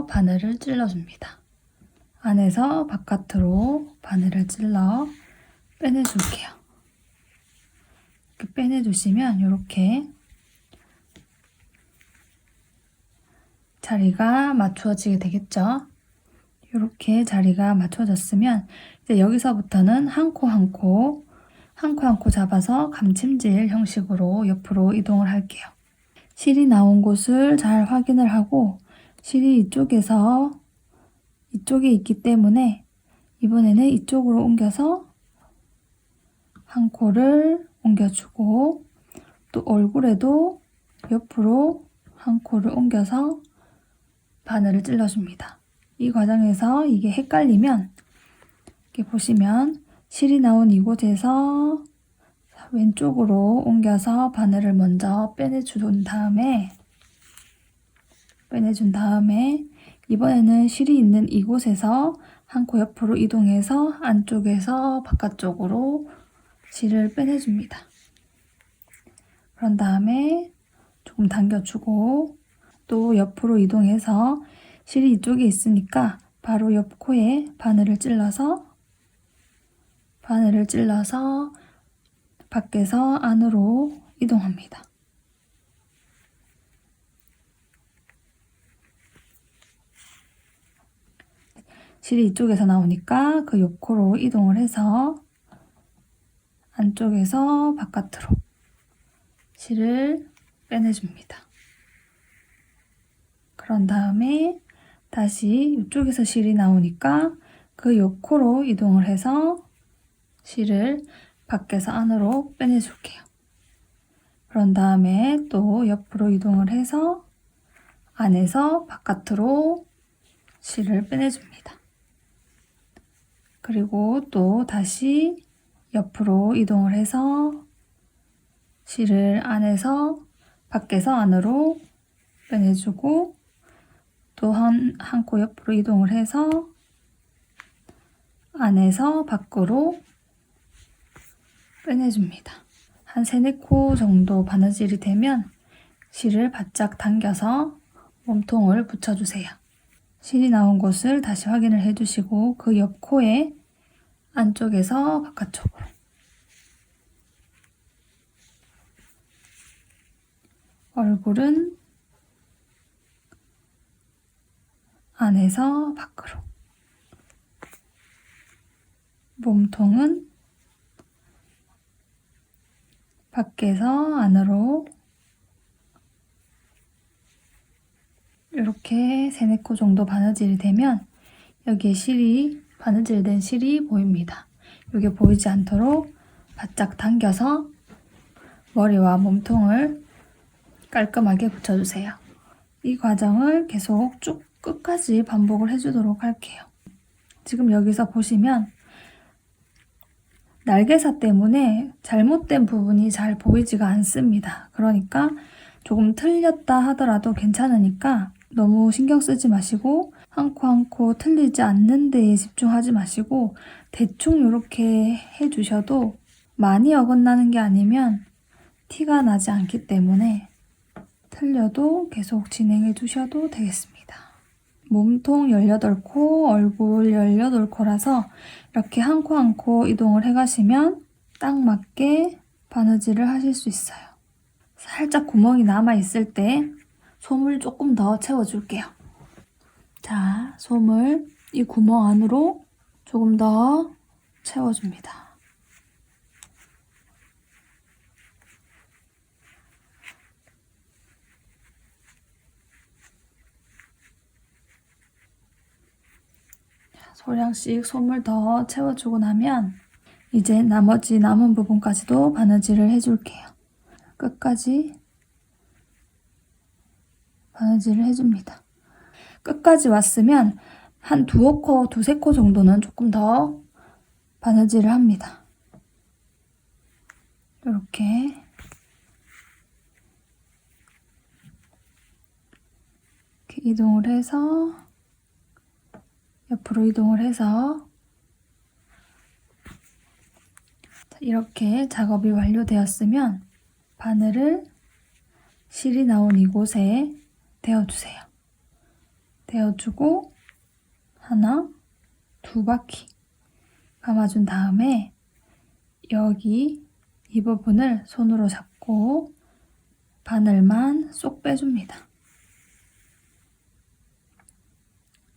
바늘을 찔러줍니다. 안에서 바깥으로 바늘을 찔러 빼내줄게요. 이렇게 빼내주시면 이렇게 자리가 맞추어지게 되겠죠. 이렇게 자리가 맞춰졌으면 이제 여기서부터는 한 코 한 코 잡아서 감침질 형식으로 옆으로 이동을 할게요. 실이 나온 곳을 잘 확인을 하고 실이 이쪽에 있기 때문에 이번에는 이쪽으로 옮겨서 한 코를 옮겨주고 또 얼굴에도 옆으로 한 코를 옮겨서 바늘을 찔러줍니다. 이 과정에서 이게 헷갈리면 이렇게 보시면 실이 나온 이곳에서 왼쪽으로 옮겨서 바늘을 먼저 빼내준 다음에 이번에는 실이 있는 이곳에서 한 코 옆으로 이동해서 안쪽에서 바깥쪽으로 실을 빼내줍니다. 그런 다음에 조금 당겨주고 또 옆으로 이동해서 실이 이쪽에 있으니까 바로 옆 코에 바늘을 찔러서 밖에서 안으로 이동합니다. 실이 이쪽에서 나오니까 그 옆 코로 이동을 해서 안쪽에서 바깥으로 실을 빼내줍니다. 그런 다음에 다시 이쪽에서 실이 나오니까 그 옆 코로 이동을 해서 실을 밖에서 안으로 빼내줄게요. 그런 다음에 또 옆으로 이동을 해서 안에서 바깥으로 실을 빼내줍니다. 그리고 또 다시 옆으로 이동을 해서 실을 안에서 밖에서 안으로 빼내주고 또 한 코 옆으로 이동을 해서 안에서 밖으로 빼내줍니다. 한 3-4코 정도 바느질이 되면 실을 바짝 당겨서 몸통을 붙여주세요. 실이 나온 곳을 다시 확인을 해주시고 그 옆 코에 안쪽에서 바깥쪽으로 얼굴은 안에서 밖으로 몸통은 밖에서 안으로 이렇게 3-4코 정도 바느질이 되면 여기에 바느질된 실이 보입니다. 이게 보이지 않도록 바짝 당겨서 머리와 몸통을 깔끔하게 붙여주세요. 이 과정을 계속 쭉 끝까지 반복을 해주도록 할게요. 지금 여기서 보시면 날개사 때문에 잘못된 부분이 잘 보이지가 않습니다. 그러니까 조금 틀렸다 하더라도 괜찮으니까 너무 신경 쓰지 마시고 한 코 한 코 틀리지 않는 데에 집중하지 마시고 대충 이렇게 해주셔도 많이 어긋나는 게 아니면 티가 나지 않기 때문에 틀려도 계속 진행해 주셔도 되겠습니다. 몸통 18코, 얼굴 18코라서 이렇게 한 코 한 코 이동을 해가시면 딱 맞게 바느질을 하실 수 있어요. 살짝 구멍이 남아있을 때 솜을 조금 더 채워줄게요. 자, 솜을 이 구멍 안으로 조금 더 채워줍니다. 소량씩 솜을 더 채워주고 나면 이제 나머지 남은 부분까지도 바느질을 해줄게요. 끝까지 바느질을 해줍니다. 끝까지 왔으면 한 2코, 2-3코 정도는 조금 더 바느질을 합니다. 이렇게 이동을 해서 옆으로 이동을 해서 이렇게 작업이 완료되었으면 바늘을 실이 나온 이곳에 대어주세요. 대어주고 하나, 2바퀴 감아준 다음에 여기 이 부분을 손으로 잡고 바늘만 쏙 빼줍니다.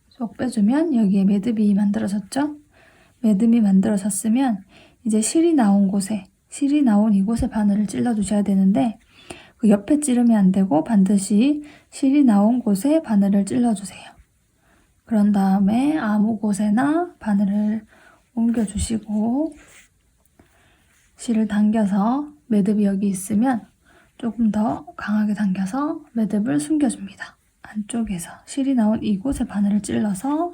쏙 빼주면 여기에 매듭이 만들어졌죠? 매듭이 만들어졌으면 이제 실이 나온 이곳에 바늘을 찔러 주셔야 되는데 그 옆에 찌르면 안 되고 반드시 실이 나온 곳에 바늘을 찔러 주세요. 그런 다음에 아무 곳에나 바늘을 옮겨 주시고 실을 당겨서 매듭이 여기 있으면 조금 더 강하게 당겨서 매듭을 숨겨줍니다. 안쪽에서 실이 나온 이곳에 바늘을 찔러서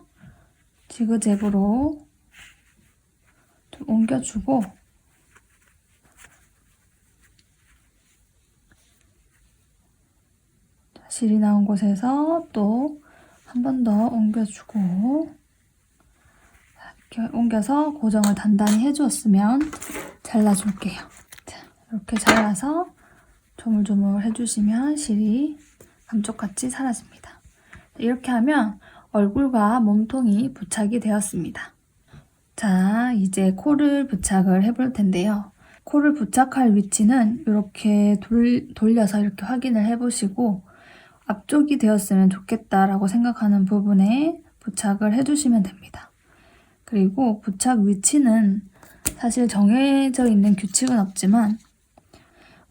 지그재그로 좀 옮겨주고 실이 나온 곳에서 또 한 번 더 옮겨주고 이렇게 옮겨서 고정을 단단히 해주었으면 잘라줄게요. 자, 이렇게 잘라서 조물조물 해주시면 실이 감쪽같이 사라집니다. 이렇게 하면 얼굴과 몸통이 부착이 되었습니다. 자, 이제 코를 부착을 해볼 텐데요. 코를 부착할 위치는 이렇게 돌려서 이렇게 확인을 해보시고 앞쪽이 되었으면 좋겠다라고 생각하는 부분에 부착을 해주시면 됩니다. 그리고 부착 위치는 사실 정해져 있는 규칙은 없지만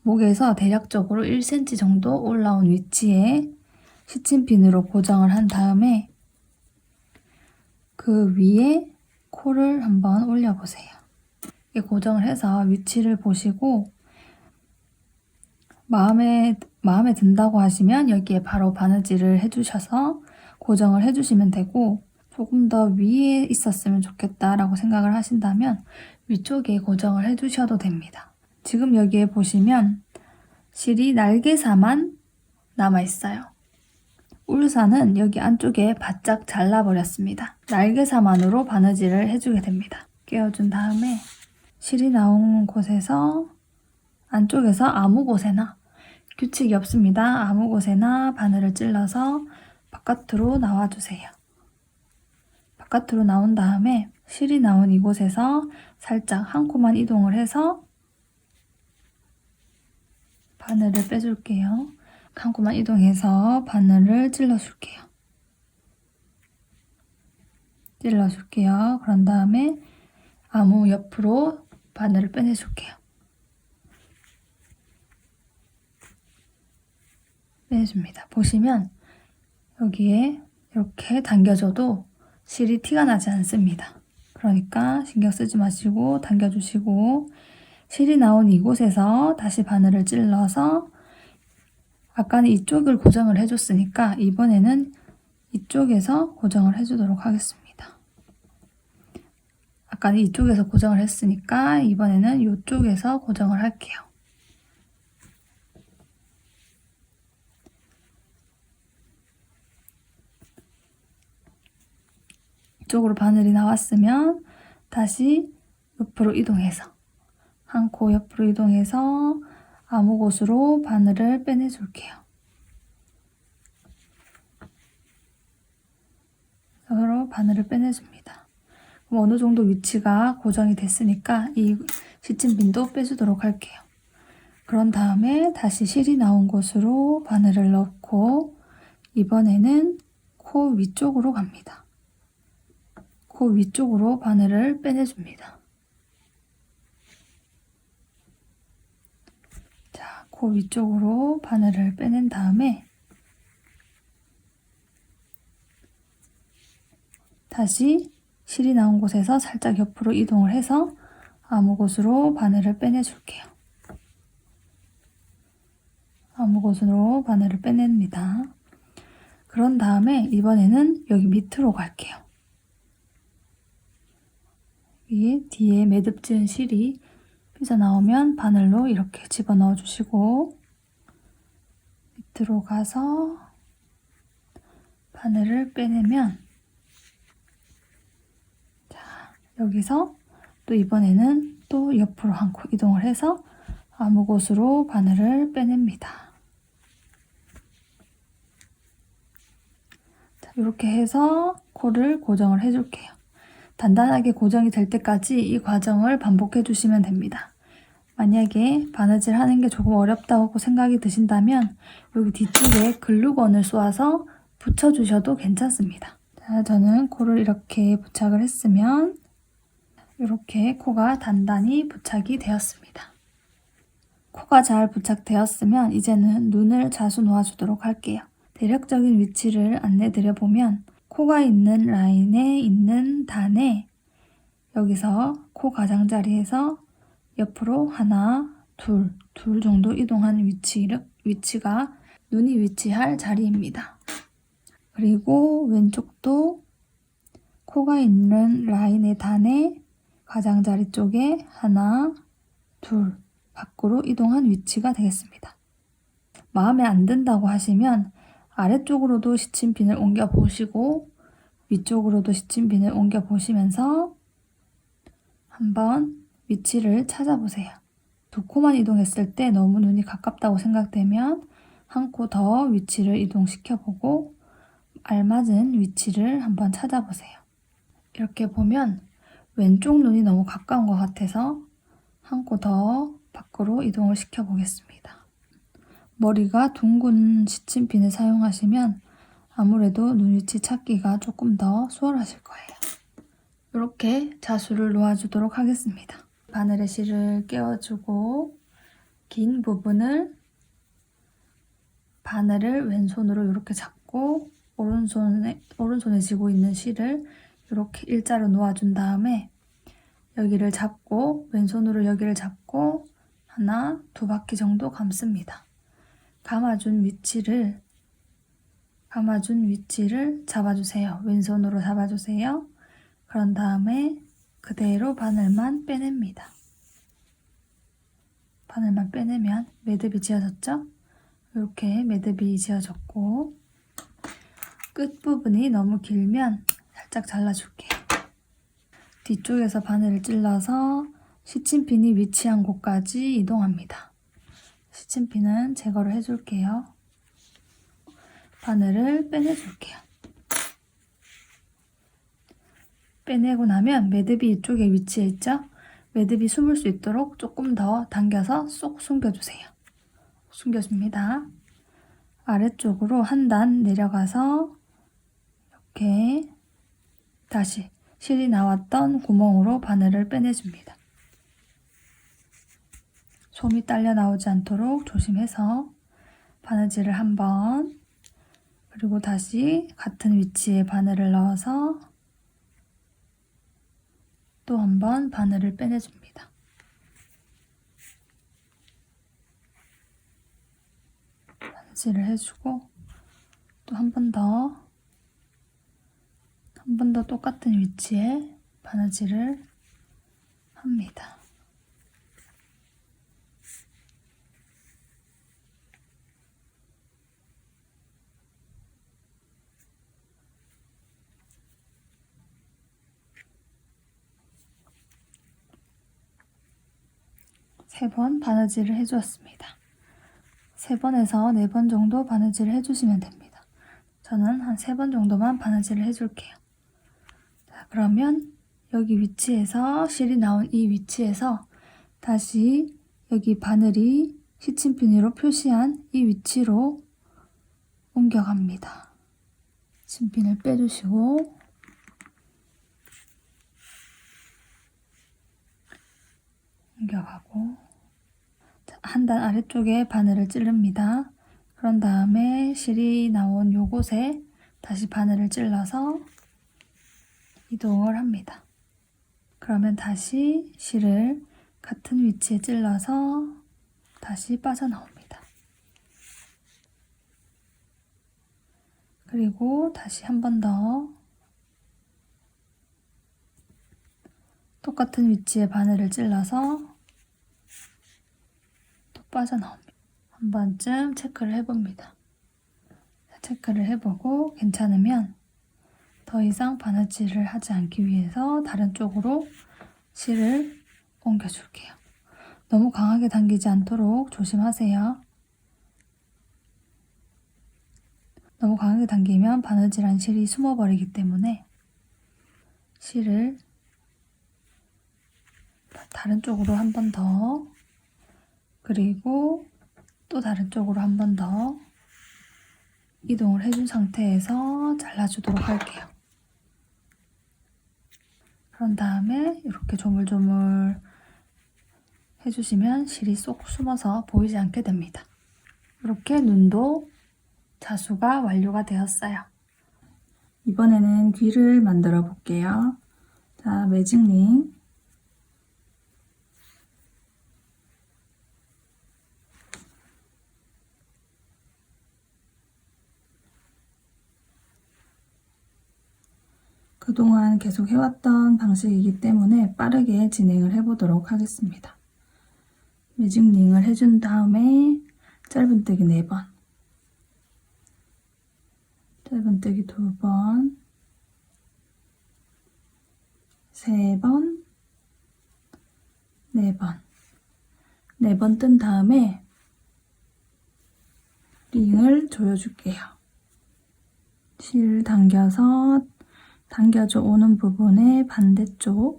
목에서 대략적으로 1cm 정도 올라온 위치에 시침핀으로 고정을 한 다음에 그 위에 코를 한번 올려보세요. 이렇게 고정을 해서 위치를 보시고 마음에 든다고 하시면 여기에 바로 바느질을 해주셔서 고정을 해주시면 되고 조금 더 위에 있었으면 좋겠다라고 생각을 하신다면 위쪽에 고정을 해주셔도 됩니다. 지금 여기에 보시면 실이 날개사만 남아있어요. 울산은 여기 안쪽에 바짝 잘라버렸습니다. 날개사만으로 바느질을 해주게 됩니다. 끼워준 다음에 실이 나온 곳에서 안쪽에서 아무 곳에나 규칙이 없습니다. 아무 곳에나 바늘을 찔러서 바깥으로 나와주세요. 바깥으로 나온 다음에 실이 나온 이곳에서 살짝 한 코만 이동을 해서 바늘을 빼줄게요. 한 코만 이동해서 바늘을 찔러줄게요. 그런 다음에 아무 옆으로 바늘을 빼내줄게요. 빼줍니다. 보시면 여기에 이렇게 당겨줘도 실이 티가 나지 않습니다. 그러니까 신경 쓰지 마시고 당겨주시고, 실이 나온 이곳에서 다시 바늘을 찔러서, 아까는 이쪽을 고정을 해줬으니까 이번에는 이쪽에서 고정을 해주도록 하겠습니다. 아까는 이쪽에서 고정을 했으니까 이번에는 이쪽에서 고정을 할게요. 이쪽으로 바늘이 나왔으면 다시 옆으로 이동해서, 한 코 옆으로 이동해서 아무 곳으로 바늘을 빼내줄게요. 서로 바늘을 빼내줍니다. 그럼 어느 정도 위치가 고정이 됐으니까 이 시침핀도 빼주도록 할게요. 그런 다음에 다시 실이 나온 곳으로 바늘을 넣고 이번에는 코 위쪽으로 갑니다. 코 위쪽으로 바늘을 빼내줍니다. 자, 코 위쪽으로 바늘을 빼낸 다음에 다시 실이 나온 곳에서 살짝 옆으로 이동을 해서 아무 곳으로 바늘을 빼내줄게요. 아무 곳으로 바늘을 빼냅니다. 그런 다음에 이번에는 여기 밑으로 갈게요. 이 뒤에 매듭 지은 실이 삐져나오면 바늘로 이렇게 집어넣어 주시고 밑으로 가서 바늘을 빼내면, 자, 여기서 또 이번에는 또 옆으로 한 코 이동을 해서 아무 곳으로 바늘을 빼냅니다. 자, 이렇게 해서 코를 고정을 해줄게요. 단단하게 고정이 될 때까지 이 과정을 반복해 주시면 됩니다. 만약에 바느질 하는 게 조금 어렵다고 생각이 드신다면 여기 뒤쪽에 글루건을 쏘아서 붙여주셔도 괜찮습니다. 자, 저는 코를 이렇게 부착을 했으면 이렇게 코가 단단히 부착이 되었습니다. 코가 잘 부착되었으면 이제는 눈을 자수 놓아주도록 할게요. 대략적인 위치를 안내드려 보면 코가 있는 라인에 있는 단에 여기서 코 가장자리에서 옆으로 하나, 둘 정도 이동한 위치가 눈이 위치할 자리입니다. 그리고 왼쪽도 코가 있는 라인의 단에 가장자리 쪽에 하나, 둘 밖으로 이동한 위치가 되겠습니다. 마음에 안 든다고 하시면 아래쪽으로도 시침핀을 옮겨 보시고 위쪽으로도 시침핀을 옮겨 보시면서 한번 위치를 찾아보세요. 두 코만 이동했을 때 너무 눈이 가깝다고 생각되면 한 코 더 위치를 이동시켜보고 알맞은 위치를 한번 찾아보세요. 이렇게 보면 왼쪽 눈이 너무 가까운 것 같아서 한 코 더 밖으로 이동을 시켜보겠습니다. 머리가 둥근 시침핀을 사용하시면 아무래도 눈 위치 찾기가 조금 더 수월하실 거예요. 이렇게 자수를 놓아주도록 하겠습니다. 바늘에 실을 끼워주고 긴 부분을 바늘을 왼손으로 이렇게 잡고 오른손에 쥐고 있는 실을 이렇게 일자로 놓아준 다음에 여기를 잡고 왼손으로 여기를 잡고 하나, 두 바퀴 정도 감습니다. 감아준 위치를 잡아주세요. 왼손으로 잡아주세요. 그런 다음에 그대로 바늘만 빼냅니다. 바늘만 빼내면 매듭이 지어졌죠? 이렇게 매듭이 지어졌고 끝부분이 너무 길면 살짝 잘라줄게요. 뒤쪽에서 바늘을 찔러서 시침핀이 위치한 곳까지 이동합니다. 시침핀은 제거를 해줄게요. 바늘을 빼내줄게요. 빼내고 나면 매듭이 이쪽에 위치해 있죠? 매듭이 숨을 수 있도록 조금 더 당겨서 쏙 숨겨주세요. 숨겨줍니다. 아래쪽으로 한 단 내려가서 이렇게 다시 실이 나왔던 구멍으로 바늘을 빼내줍니다. 솜이 딸려 나오지 않도록 조심해서 바느질을 한번, 그리고 다시 같은 위치에 바늘을 넣어서 또 한 번 바늘을 빼내줍니다. 바느질을 해주고 또 한 번 더 똑같은 위치에 바느질을 합니다. 세 번 바느질을 해주었습니다. 3번에서 4번 정도 바느질을 해주시면 됩니다. 저는 한 3번 정도만 바느질을 해줄게요. 자, 그러면 여기 위치에서 실이 나온 이 위치에서 다시 여기 바늘이 시침핀으로 표시한 이 위치로 옮겨갑니다. 시침핀을 빼주시고 옮겨가고 한 단 아래쪽에 바늘을 찌릅니다. 그런 다음에 실이 나온 요곳에 다시 바늘을 찔러서 이동을 합니다. 그러면 다시 실을 같은 위치에 찔러서 다시 빠져나옵니다. 그리고 다시 한 번 더 똑같은 위치에 바늘을 찔러서 또 빠져나옵니다. 한 번쯤 체크를 해봅니다. 체크를 해보고 괜찮으면 더 이상 바느질을 하지 않기 위해서 다른 쪽으로 실을 옮겨줄게요. 너무 강하게 당기지 않도록 조심하세요. 너무 강하게 당기면 바느질한 실이 숨어버리기 때문에 실을 다른 쪽으로 한 번 더, 그리고 또 다른 쪽으로 한 번 더 이동을 해준 상태에서 잘라주도록 할게요. 그런 다음에 이렇게 조물조물 해주시면 실이 쏙 숨어서 보이지 않게 됩니다. 이렇게 눈도 자수가 완료가 되었어요. 이번에는 귀를 만들어 볼게요. 자, 매직링 그동안 계속 해왔던 방식이기 때문에 빠르게 진행을 해보도록 하겠습니다. 매직링을 해준 다음에 짧은뜨기 4번, 짧은뜨기 2번, 3번, 4번, 4번 뜬 다음에 링을 조여줄게요. 실 당겨서 당겨져 오는 부분에 반대쪽을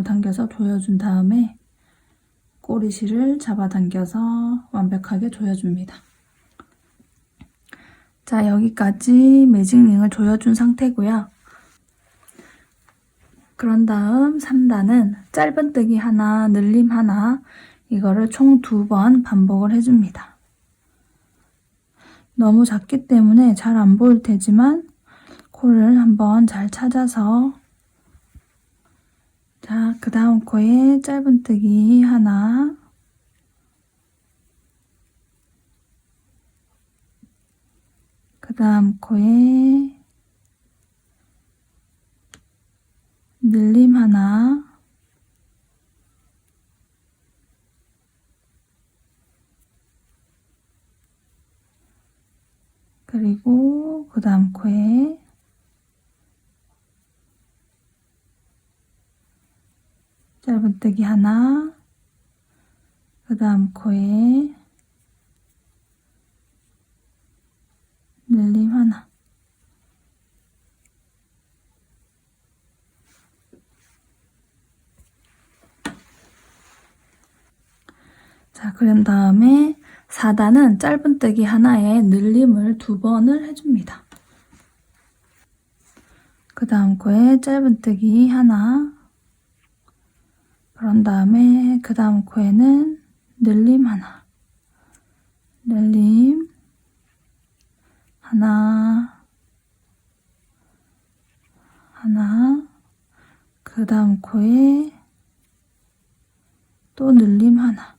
당겨서 조여준 다음에 꼬리실을 잡아당겨서 완벽하게 조여줍니다. 자, 여기까지 매직링을 조여준 상태고요. 그런 다음 3단은 짧은뜨기 하나, 늘림 하나, 이거를 총 2번 반복을 해줍니다. 너무 작기 때문에 잘 안 보일 테지만 코를 한번 잘 찾아서, 자, 그 다음 코에 짧은뜨기 하나, 그 다음 코에 늘림 하나, 그리고 그 다음 코에 짧은뜨기 하나, 그 다음 코에 늘림 하나. 자, 그런 다음에 4단은 짧은뜨기 하나에 늘림을 2번을 해줍니다. 그 다음 코에 짧은뜨기 하나. 그런 다음에 그 다음 코에는 늘림 하나. 늘림 하나. 하나. 그 다음 코에 또 늘림 하나.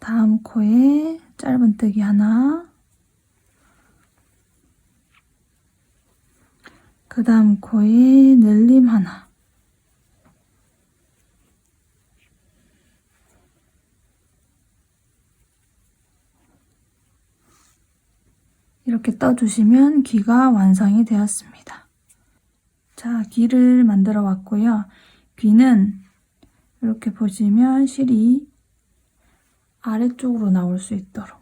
다음 코에 짧은뜨기 하나. 그 다음 코에 늘림 하나. 이렇게 떠주시면 귀가 완성이 되었습니다. 자, 귀를 만들어 왔고요. 귀는 이렇게 보시면 실이 아래쪽으로 나올 수 있도록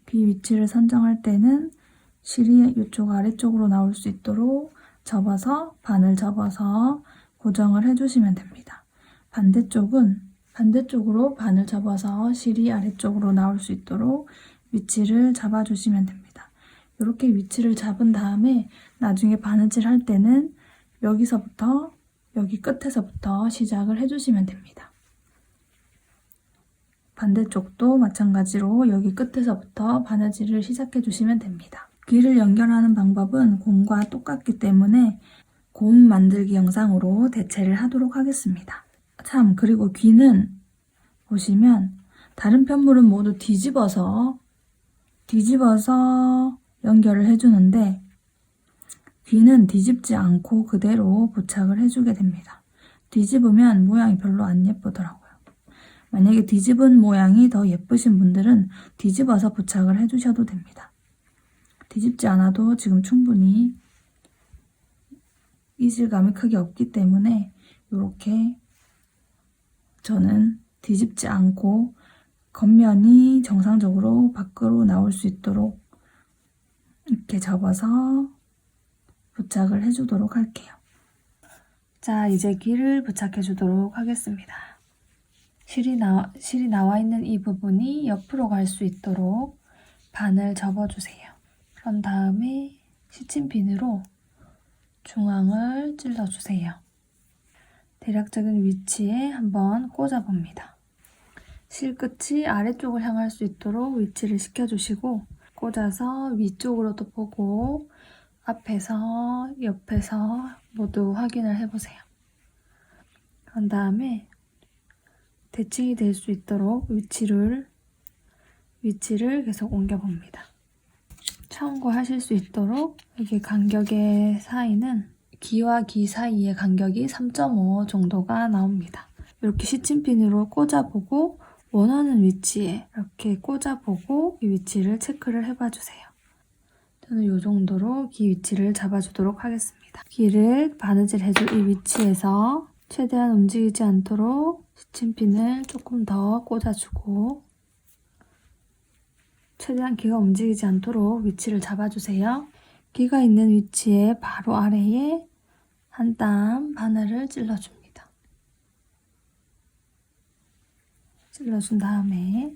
귀 위치를 선정할 때는 실이 이쪽 아래쪽으로 나올 수 있도록 바늘 접어서 고정을 해주시면 됩니다. 반대쪽으로 바늘 접어서 실이 아래쪽으로 나올 수 있도록 위치를 잡아주시면 됩니다. 이렇게 위치를 잡은 다음에 나중에 바느질 할 때는 여기서부터 여기 끝에서부터 시작을 해주시면 됩니다. 반대쪽도 마찬가지로 여기 끝에서부터 바느질을 시작해 주시면 됩니다. 귀를 연결하는 방법은 곰과 똑같기 때문에 곰 만들기 영상으로 대체를 하도록 하겠습니다. 참, 그리고 귀는 보시면 다른 편물은 모두 뒤집어서 연결을 해주는데 귀는 뒤집지 않고 그대로 부착을 해주게 됩니다. 뒤집으면 모양이 별로 안 예쁘더라고요. 만약에 뒤집은 모양이 더 예쁘신 분들은 뒤집어서 부착을 해주셔도 됩니다. 뒤집지 않아도 지금 충분히 이질감이 크게 없기 때문에 이렇게 저는 뒤집지 않고 겉면이 정상적으로 밖으로 나올 수 있도록 이렇게 접어서 부착을 해주도록 할게요. 자, 이제 귀를 부착해 주도록 하겠습니다. 실이 나와 있는 이 부분이 옆으로 갈 수 있도록 바늘 접어주세요. 그런 다음에 시침핀으로 중앙을 찔러주세요. 대략적인 위치에 한번 꽂아봅니다. 실끝이 아래쪽을 향할 수 있도록 위치를 시켜주시고 꽂아서 위쪽으로도 보고 앞에서 옆에서 모두 확인을 해보세요. 그런 다음에 대칭이 될 수 있도록 위치를 계속 옮겨봅니다. 참고하실 수 있도록 여기 간격의 사이는 귀와 귀 사이의 간격이 3.5 정도가 나옵니다. 이렇게 시침핀으로 꽂아보고 원하는 위치에 이렇게 꽂아보고 이 위치를 체크를 해봐주세요. 저는 이 정도로 귀 위치를 잡아주도록 하겠습니다. 귀를 바느질 해줄 이 위치에서 최대한 움직이지 않도록 시침핀을 조금 더 꽂아주고 최대한 귀가 움직이지 않도록 위치를 잡아주세요. 귀가 있는 위치에 바로 아래에 한 땀 바늘을 찔러줍니다. 찔러준 다음에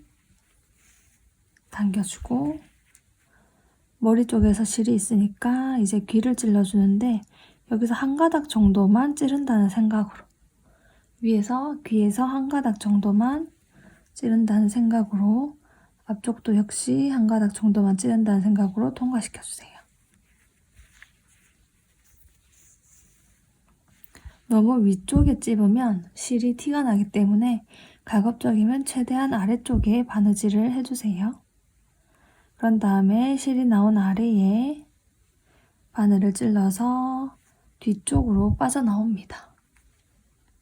당겨주고 머리 쪽에서 실이 있으니까 이제 귀를 찔러주는데 여기서 한 가닥 정도만 찌른다는 생각으로 귀에서 한 가닥 정도만 찌른다는 생각으로 앞쪽도 역시 한 가닥 정도만 찌른다는 생각으로 통과시켜주세요. 너무 위쪽에 찝으면 실이 티가 나기 때문에 가급적이면 최대한 아래쪽에 바느질을 해주세요. 그런 다음에 실이 나온 아래에 바늘을 찔러서 뒤쪽으로 빠져나옵니다.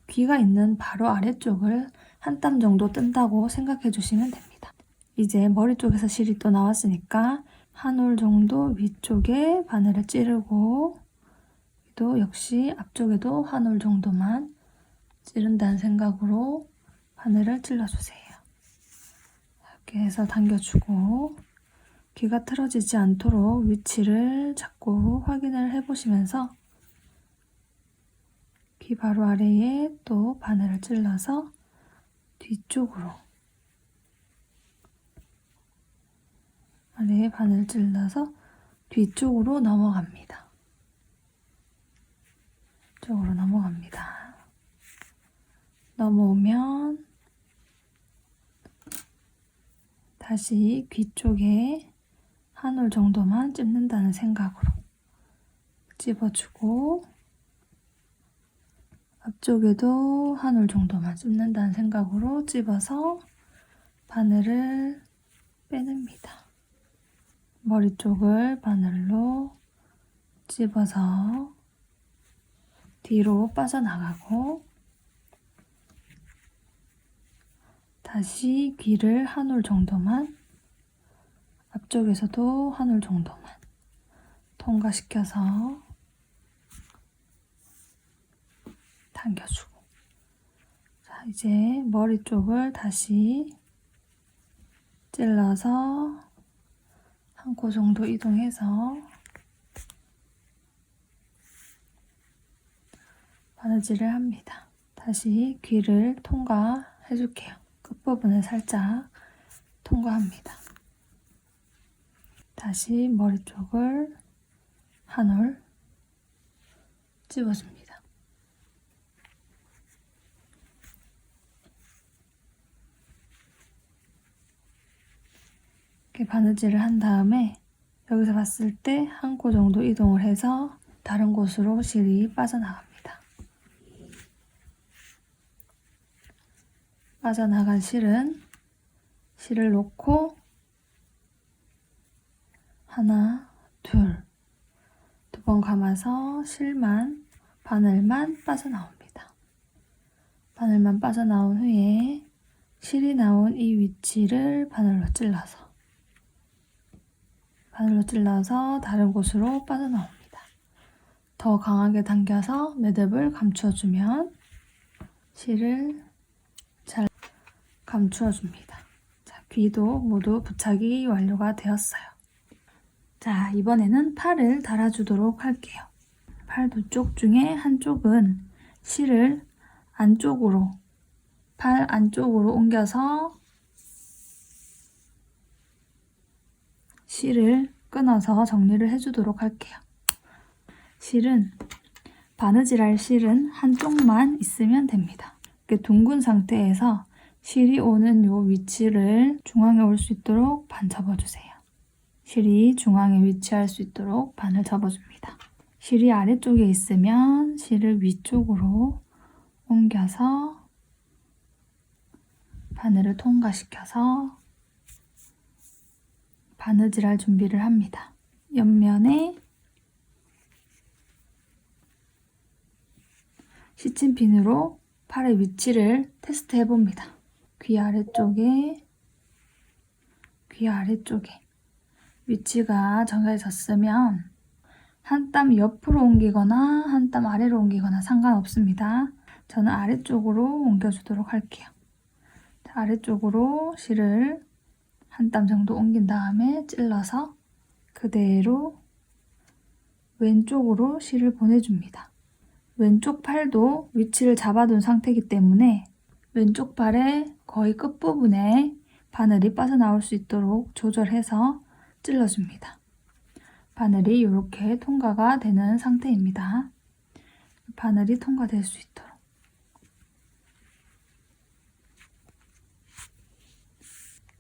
귀가 있는 바로 아래쪽을 한 땀 정도 뜬다고 생각해 주시면 됩니다. 이제 머리 쪽에서 실이 또 나왔으니까 한 올 정도 위쪽에 바늘을 찌르고 또 역시 앞쪽에도 한 올 정도만 찌른다는 생각으로 바늘을 찔러주세요. 이렇게 해서 당겨주고 귀가 틀어지지 않도록 위치를 자꾸 확인을 해보시면서 귀 바로 아래에 또 바늘을 찔러서 뒤쪽으로 아래에 바늘 찔러서 뒤쪽으로 넘어갑니다. 쪽으로 넘어갑니다. 넘어오면 다시 귀 쪽에 한 올 정도만 찝는다는 생각으로 찝어주고 앞쪽에도 한 올 정도만 찝는다는 생각으로 찝어서 바늘을 빼냅니다. 머리 쪽을 바늘로 찝어서 뒤로 빠져나가고 다시 귀를 한 올 정도만 앞쪽에서도 한 올 정도만 통과시켜서 당겨주고 자 이제 머리 쪽을 다시 찔러서 한 코 정도 이동해서 바느질을 합니다. 다시 귀를 통과해 줄게요. 끝부분을 살짝 통과합니다. 다시 머리 쪽을 한 올 찝어줍니다. 이렇게 바느질을 한 다음에 여기서 봤을 때 한 코 정도 이동을 해서 다른 곳으로 실이 빠져나갑니다. 빠져나간 실을 놓고 하나, 두 번 감아서 실만, 바늘만 빠져나옵니다. 바늘만 빠져나온 후에 실이 나온 이 위치를 바늘로 찔러서 다른 곳으로 빠져나옵니다. 더 강하게 당겨서 매듭을 감추어주면 실을 잘 감추어줍니다. 자, 귀도 모두 부착이 완료가 되었어요. 자, 이번에는 팔을 달아주도록 할게요. 팔 두 쪽 중에 한쪽은 실을 안쪽으로, 팔 안쪽으로 옮겨서 실을 끊어서 정리를 해주도록 할게요. 실은 바느질할 실은 한쪽만 있으면 됩니다. 이렇게 둥근 상태에서 실이 오는 요 위치를 중앙에 올 수 있도록 반 접어주세요. 실이 중앙에 위치할 수 있도록 반을 접어줍니다. 실이 아래쪽에 있으면 실을 위쪽으로 옮겨서 바늘을 통과시켜서 바느질할 준비를 합니다. 옆면에 시침핀으로 팔의 위치를 테스트 해봅니다. 귀 아래쪽에 위치가 정해졌으면 한 땀 옆으로 옮기거나 한 땀 아래로 옮기거나 상관없습니다. 저는 아래쪽으로 옮겨주도록 할게요. 아래쪽으로 실을 한 땀 정도 옮긴 다음에 찔러서 그대로 왼쪽으로 실을 보내줍니다. 왼쪽 팔도 위치를 잡아둔 상태이기 때문에 왼쪽 팔의 거의 끝부분에 바늘이 빠져나올 수 있도록 조절해서 찔러줍니다. 바늘이 이렇게 통과가 되는 상태입니다. 바늘이 통과될 수 있도록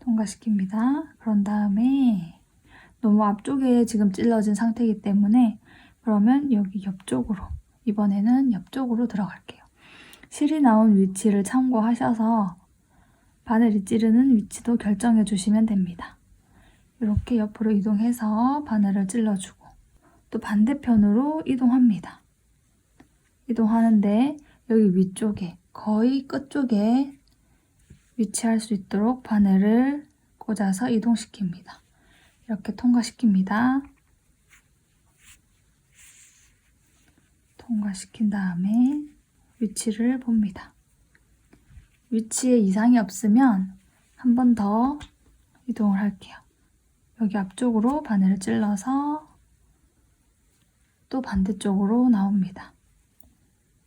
통과시킵니다. 그런 다음에 너무 앞쪽에 지금 찔러진 상태이기 때문에 그러면 여기 옆쪽으로 이번에는 옆쪽으로 들어갈게요. 실이 나온 위치를 참고하셔서 바늘이 찌르는 위치도 결정해 주시면 됩니다. 이렇게 옆으로 이동해서 바늘을 찔러주고 또 반대편으로 이동합니다. 이동하는데 여기 위쪽에 거의 끝쪽에 위치할 수 있도록 바늘을 꽂아서 이동시킵니다. 이렇게 통과시킵니다. 통과시킨 다음에 위치를 봅니다. 위치에 이상이 없으면 한 번 더 이동을 할게요. 여기 앞쪽으로 바늘을 찔러서 또 반대쪽으로 나옵니다.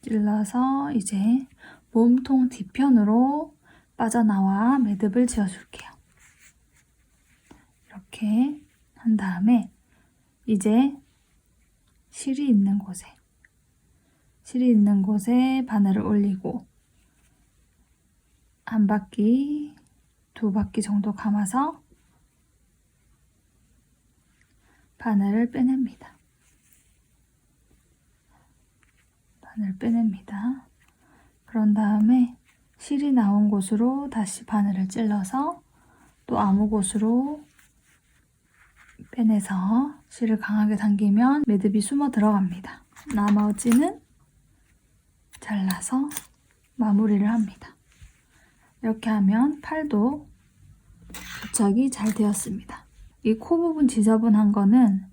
찔러서 이제 몸통 뒤편으로 빠져나와 매듭을 지어줄게요. 이렇게 한 다음에 이제 실이 있는 곳에 바늘을 올리고 한 바퀴, 두 바퀴 정도 감아서 바늘을 빼냅니다. 그런 다음에 실이 나온 곳으로 다시 바늘을 찔러서 또 아무 곳으로 빼내서 실을 강하게 당기면 매듭이 숨어 들어갑니다. 나머지는 잘라서 마무리를 합니다. 이렇게 하면 팔도 부착이 잘 되었습니다. 이 코 부분 지저분한 거는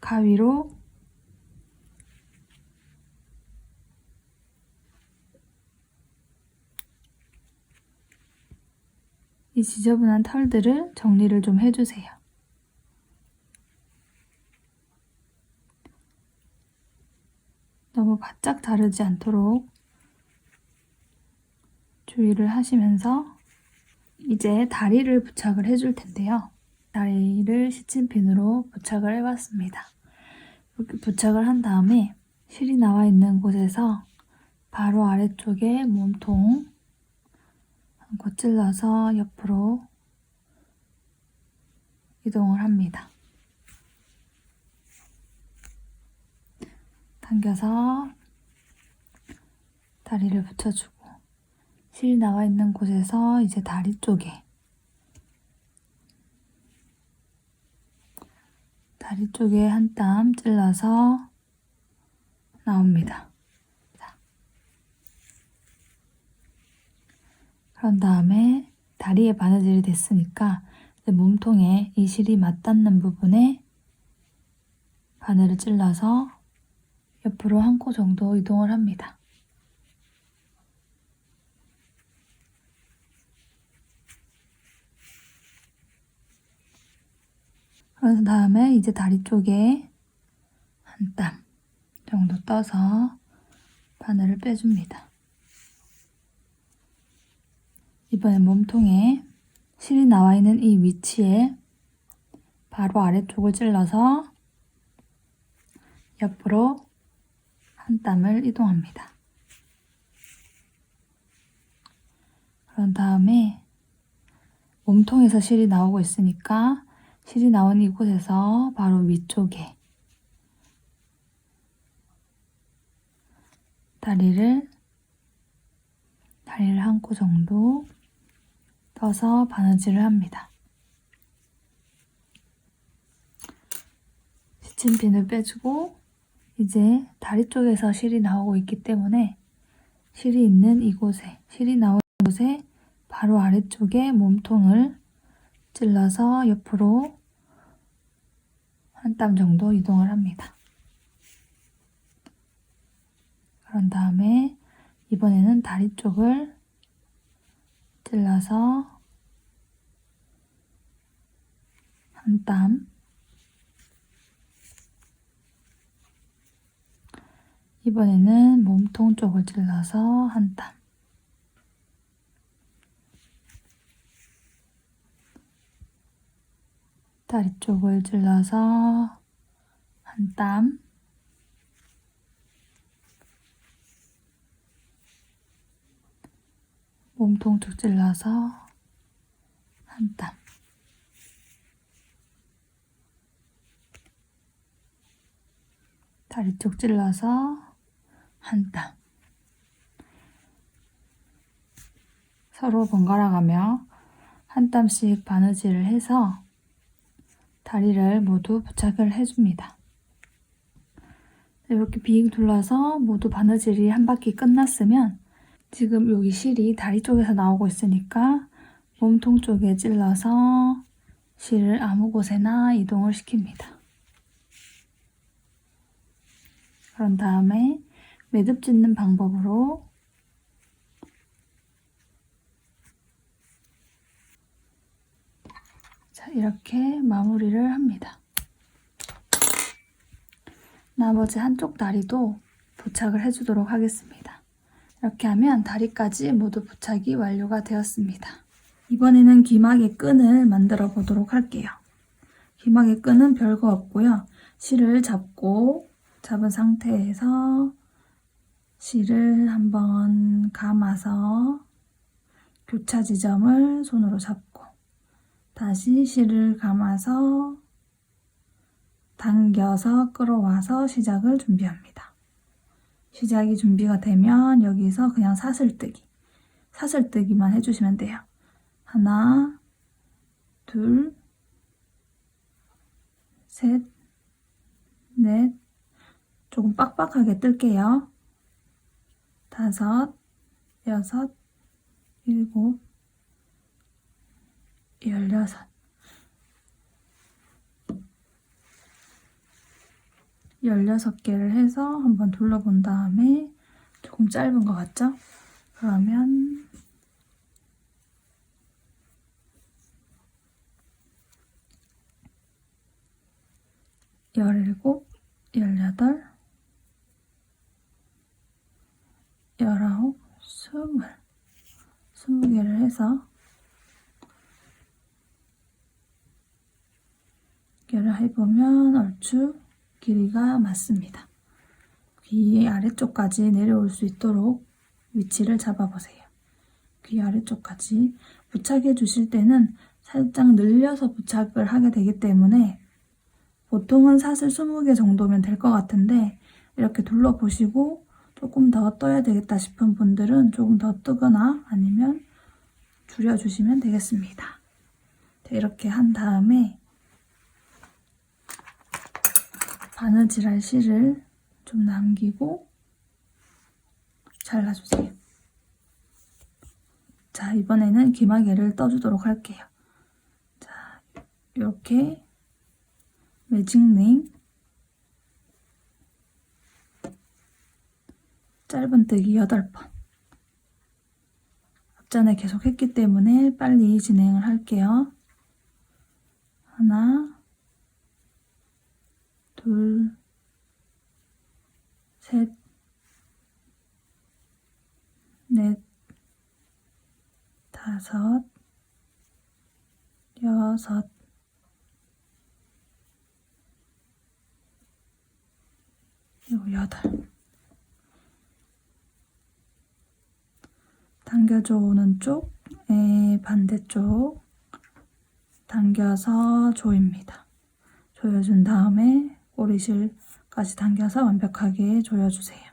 가위로 이 지저분한 털들을 정리를 좀 해주세요. 너무 바짝 자르지 않도록 주의를 하시면서 이제 다리를 부착을 해줄 텐데요. 다리를 시침핀으로 부착을 해봤습니다. 이렇게 부착을 한 다음에 실이 나와 있는 곳에서 바로 아래쪽에 몸통 한 코 찔러서 옆으로 이동을 합니다. 당겨서 다리를 붙여주고 실이 나와 있는 곳에서 이제 다리 쪽에 한 땀 찔러서 나옵니다. 자. 그런 다음에 다리에 바느질이 됐으니까 이제 몸통에 이 실이 맞닿는 부분에 바늘을 찔러서 옆으로 한 코 정도 이동을 합니다. 그런 다음에 이제 다리 쪽에 한 땀 정도 떠서 바늘을 빼줍니다. 이번엔 몸통에 실이 나와 있는 이 위치에 바로 아래쪽을 찔러서 옆으로 한 땀을 이동합니다. 그런 다음에 몸통에서 실이 나오고 있으니까 실이 나온 이곳에서 바로 위쪽에 다리를 한 코 정도 떠서 바느질을 합니다. 시침핀을 빼주고 이제 다리 쪽에서 실이 나오고 있기 때문에 실이 나온 곳에 바로 아래쪽에 몸통을 찔러서 옆으로 한 땀 정도 이동을 합니다. 그런 다음에 이번에는 다리 쪽을 찔러서 한 땀, 이번에는 몸통 쪽을 찔러서 한 땀, 다리 쪽을 찔러서 한 땀, 몸통 쪽 찔러서 한 땀, 다리 쪽 찔러서 한 땀. 서로 번갈아 가며 한 땀씩 바느질을 해서 다리를 모두 부착을 해줍니다. 이렇게 빙 둘러서 모두 바느질이 한 바퀴 끝났으면 지금 여기 실이 다리 쪽에서 나오고 있으니까 몸통 쪽에 찔러서 실을 아무 곳에나 이동을 시킵니다. 그런 다음에 매듭 짓는 방법으로 자, 이렇게 마무리를 합니다. 나머지 한쪽 다리도 부착을 해주도록 하겠습니다. 이렇게 하면 다리까지 모두 부착이 완료가 되었습니다. 이번에는 기막의 끈을 만들어 보도록 할게요. 기막의 끈은 별거 없고요. 실을 잡은 상태에서 실을 한번 감아서 교차 지점을 손으로 잡고 다시 실을 감아서 당겨서 끌어와서 시작을 준비합니다. 시작이 준비가 되면 여기서 그냥 사슬뜨기만 해주시면 돼요. 하나, 둘, 셋, 넷, 조금 빡빡하게 뜰게요. 다섯, 여섯, 일곱, 16개를 해서 한번 둘러본 다음에 조금 짧은 것 같죠? 그러면 17, 18, 19, 20개를 해서 연결을 해보면 얼추 길이가 맞습니다. 귀 아래쪽까지 내려올 수 있도록 위치를 잡아보세요. 귀 아래쪽까지 부착해 주실 때는 살짝 늘려서 부착을 하게 되기 때문에 보통은 사슬 20개 정도면 될 것 같은데 이렇게 둘러보시고 조금 더 떠야 되겠다 싶은 분들은 조금 더 뜨거나 아니면 줄여주시면 되겠습니다. 이렇게 한 다음에 바느질할 실을 좀 남기고 잘라주세요. 자, 이번에는 기마개를 떠주도록 할게요. 자, 이렇게 매직링 짧은뜨기 8번 앞전에 계속 했기 때문에 빨리 진행을 할게요. 하나, 둘, 셋, 넷, 다섯, 여섯, 그리고 8. 당겨줘 오는 쪽에 반대쪽 당겨서 조입니다. 조여준 다음에 꼬리실까지 당겨서 완벽하게 조여주세요.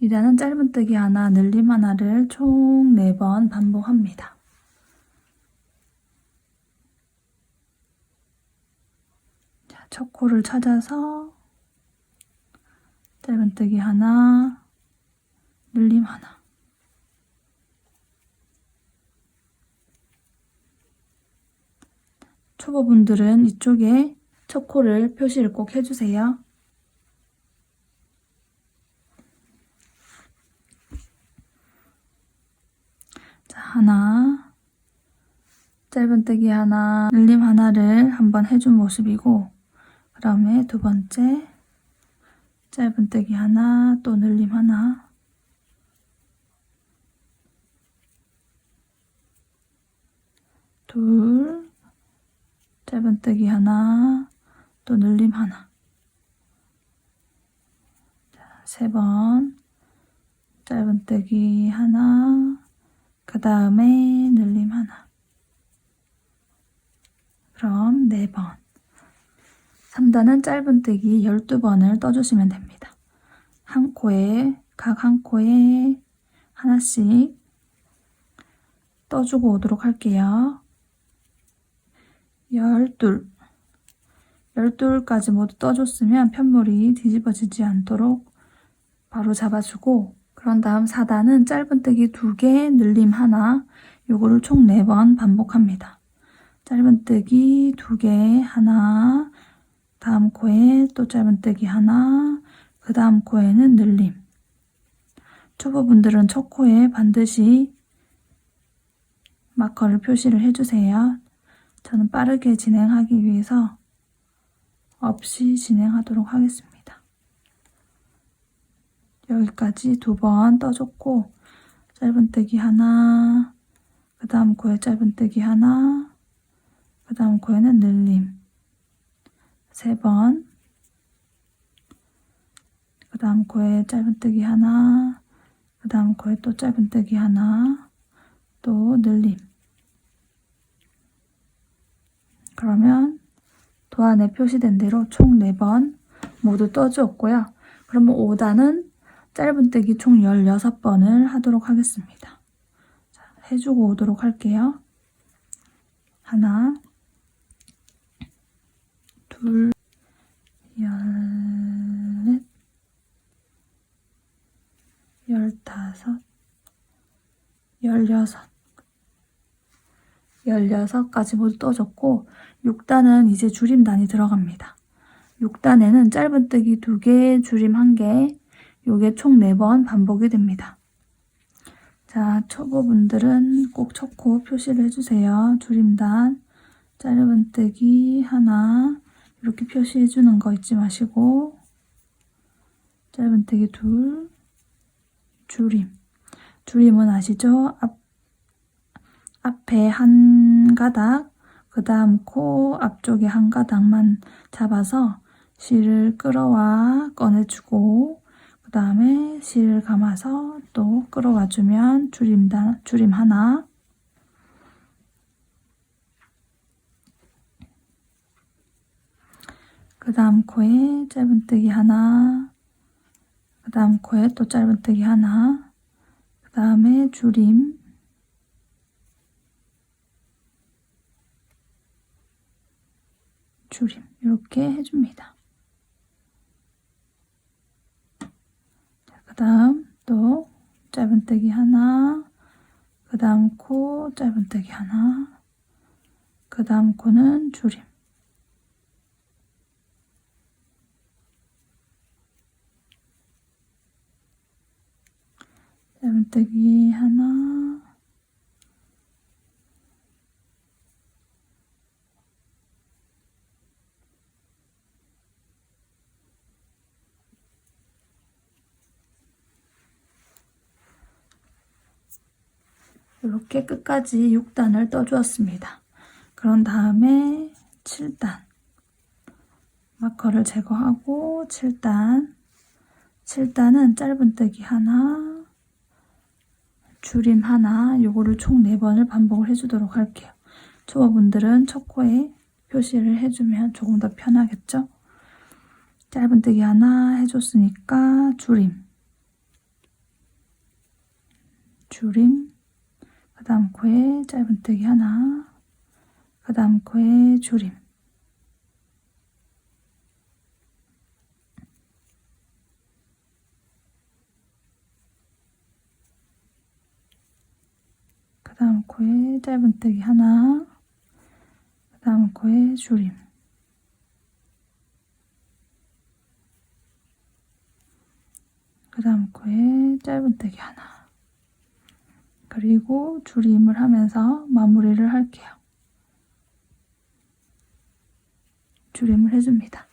2단은 짧은뜨기 하나, 늘림 하나를 총 4번 반복합니다. 자, 첫 코를 찾아서 짧은뜨기 하나, 늘림 하나. 초보분들은 이쪽에 첫 코를 표시를 꼭 해주세요. 자, 하나, 짧은뜨기 하나, 늘림 하나를 한번 해준 모습이고, 그 다음에 두 번째 짧은뜨기 하나, 또 늘림 하나, 둘, 짧은뜨기 하나, 또 늘림 하나, 자, 3번 짧은뜨기 하나, 그 다음에 늘림 하나. 그럼 4번. 3단은 짧은뜨기 12번을 떠주시면 됩니다. 각 한 코에 하나씩 떠주고 오도록 할게요. 12까지 모두 떠줬으면 편물이 뒤집어지지 않도록 바로 잡아주고, 그런 다음 4단은 짧은뜨기 2개, 늘림 하나, 요거를 총 4번 반복합니다. 짧은뜨기 2개, 하나, 다음 코에 또 짧은뜨기 하나, 그 다음 코에는 늘림. 초보분들은 첫 코에 반드시 마커를 표시를 해주세요. 저는 빠르게 진행하기 위해서 없이 진행하도록 하겠습니다. 여기까지 2번 떠줬고, 짧은뜨기 하나, 그 다음 코에 짧은뜨기 하나, 그 다음 코에는 늘림 3번, 그 다음 코에 짧은뜨기 하나, 그 다음 코에 또 짧은뜨기 하나, 또 늘림. 그러면 도안에 표시된 대로 총 4번 모두 떠주었고요. 그러면 5단은 짧은뜨기 총 16번을 하도록 하겠습니다. 자, 해주고 오도록 할게요. 하나, 둘, 14, 15, 16. 16까지 모두 떠줬고, 6단은 이제 줄임단이 들어갑니다. 6단에는 짧은뜨기 2개, 줄임 1개, 요게 총 4번 반복이 됩니다. 자, 초보분들은 꼭 첫 코 표시를 해주세요. 줄임단, 짧은뜨기 하나, 이렇게 표시해주는 거 잊지 마시고, 짧은뜨기 2, 줄임. 줄임은 아시죠? 앞에 한 가닥, 그 다음 코 앞쪽에 한 가닥만 잡아서 실을 끌어와 꺼내주고, 그 다음에 실을 감아서 또 끌어와주면 줄임 하나, 그 다음 코에 짧은뜨기 하나, 그 다음 코에 또 짧은뜨기 하나, 그 다음에 줄임, 이렇게 해줍니다. 그 다음 또 짧은뜨기 하나, 그 다음 코 짧은뜨기 하나, 그 다음 코는 줄임. 짧은뜨기 하나, 이렇게 끝까지 6단을 떠주었습니다. 그런 다음에 7단 마커를 제거하고 7단은 짧은뜨기 하나, 줄임 하나, 요거를 총 4번을 반복을 해주도록 할게요. 초보분들은 첫 코에 표시를 해주면 조금 더 편하겠죠? 짧은뜨기 하나 해줬으니까 줄임, 그 다음 코에 짧은뜨기 하나, 그 다음 코에 줄임, 그 다음 코에 짧은뜨기 하나, 그 다음 코에 줄임, 그 다음 코에 짧은뜨기 하나, 그리고 줄임을 하면서 마무리를 할게요. 줄임을 해줍니다.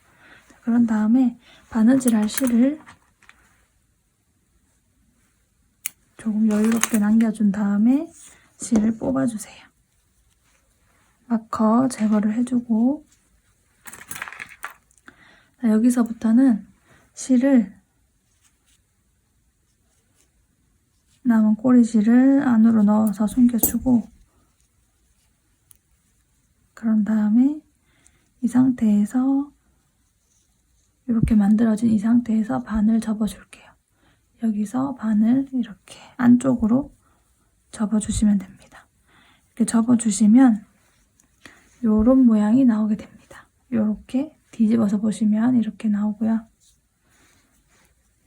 그런 다음에 바느질할 실을 조금 여유롭게 남겨준 다음에 실을 뽑아주세요. 마커 제거를 해주고, 여기서부터는 실을 남은 꼬리실을 안으로 넣어서 숨겨주고, 그런 다음에 이 상태에서 이렇게 만들어진 이 상태에서 반을 접어줄게요. 여기서 반을 이렇게 안쪽으로 접어주시면 됩니다. 이렇게 접어주시면 요런 모양이 나오게 됩니다. 요렇게 뒤집어서 보시면 이렇게 나오고요.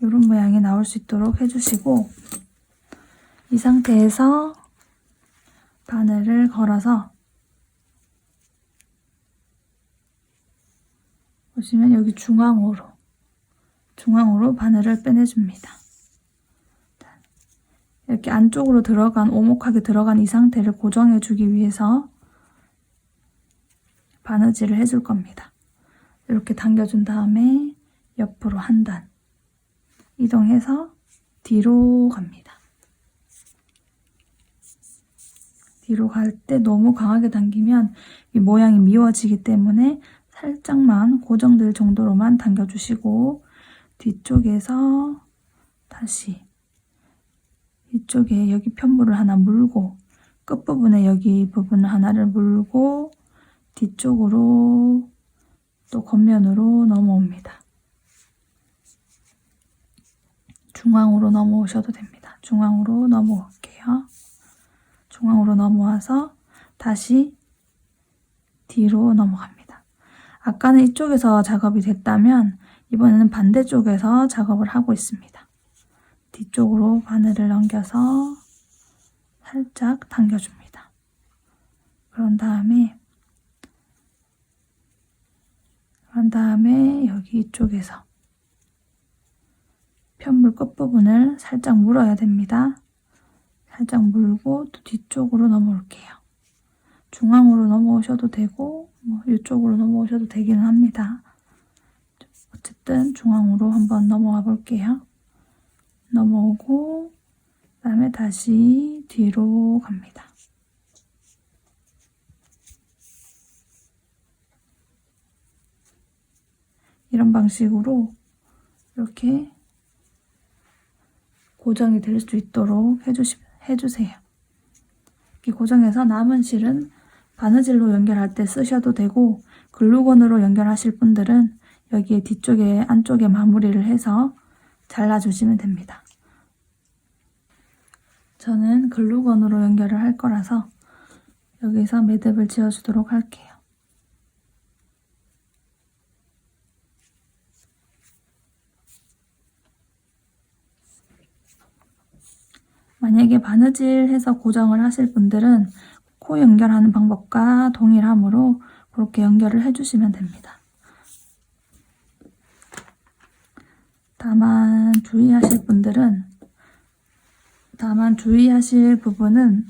이런 모양이 나올 수 있도록 해주시고, 이 상태에서 바늘을 걸어서 보시면 여기 중앙으로 바늘을 빼내줍니다. 이렇게 안쪽으로 들어간, 오목하게 들어간 이 상태를 고정해주기 위해서 바느질을 해줄 겁니다. 이렇게 당겨준 다음에 옆으로 한 단 이동해서 뒤로 갑니다. 뒤로 갈 때 너무 강하게 당기면 이 모양이 미워지기 때문에 살짝만 고정될 정도로만 당겨주시고, 뒤쪽에서 다시 이쪽에 여기 편물을 하나 물고, 끝부분에 여기 부분 하나를 물고 뒤쪽으로 또 겉면으로 넘어옵니다. 중앙으로 넘어오셔도 됩니다. 중앙으로 넘어올게요. 중앙으로 넘어와서 다시 뒤로 넘어갑니다. 아까는 이쪽에서 작업이 됐다면 이번에는 반대쪽에서 작업을 하고 있습니다. 뒤쪽으로 바늘을 넘겨서 살짝 당겨줍니다. 그런 다음에 여기 이쪽에서 편물 끝부분을 살짝 물어야 됩니다. 살짝 물고 또 뒤쪽으로 넘어올게요. 중앙으로 넘어오셔도 되고 이쪽으로 넘어오셔도 되기는 합니다. 어쨌든 중앙으로 한번 넘어와 볼게요. 넘어오고 그다음에 다시 뒤로 갑니다. 이런 방식으로 이렇게 고정이 될 수 있도록 해주세요. 이렇게 고정해서 남은 실은 바느질로 연결할 때 쓰셔도 되고, 글루건으로 연결하실 분들은 여기에 뒤쪽에 안쪽에 마무리를 해서 잘라주시면 됩니다. 저는 글루건으로 연결을 할 거라서 여기서 매듭을 지어주도록 할게요. 만약에 바느질해서 고정을 하실 분들은 코 연결하는 방법과 동일하므로 그렇게 연결을 해주시면 됩니다. 다만 주의하실 부분은,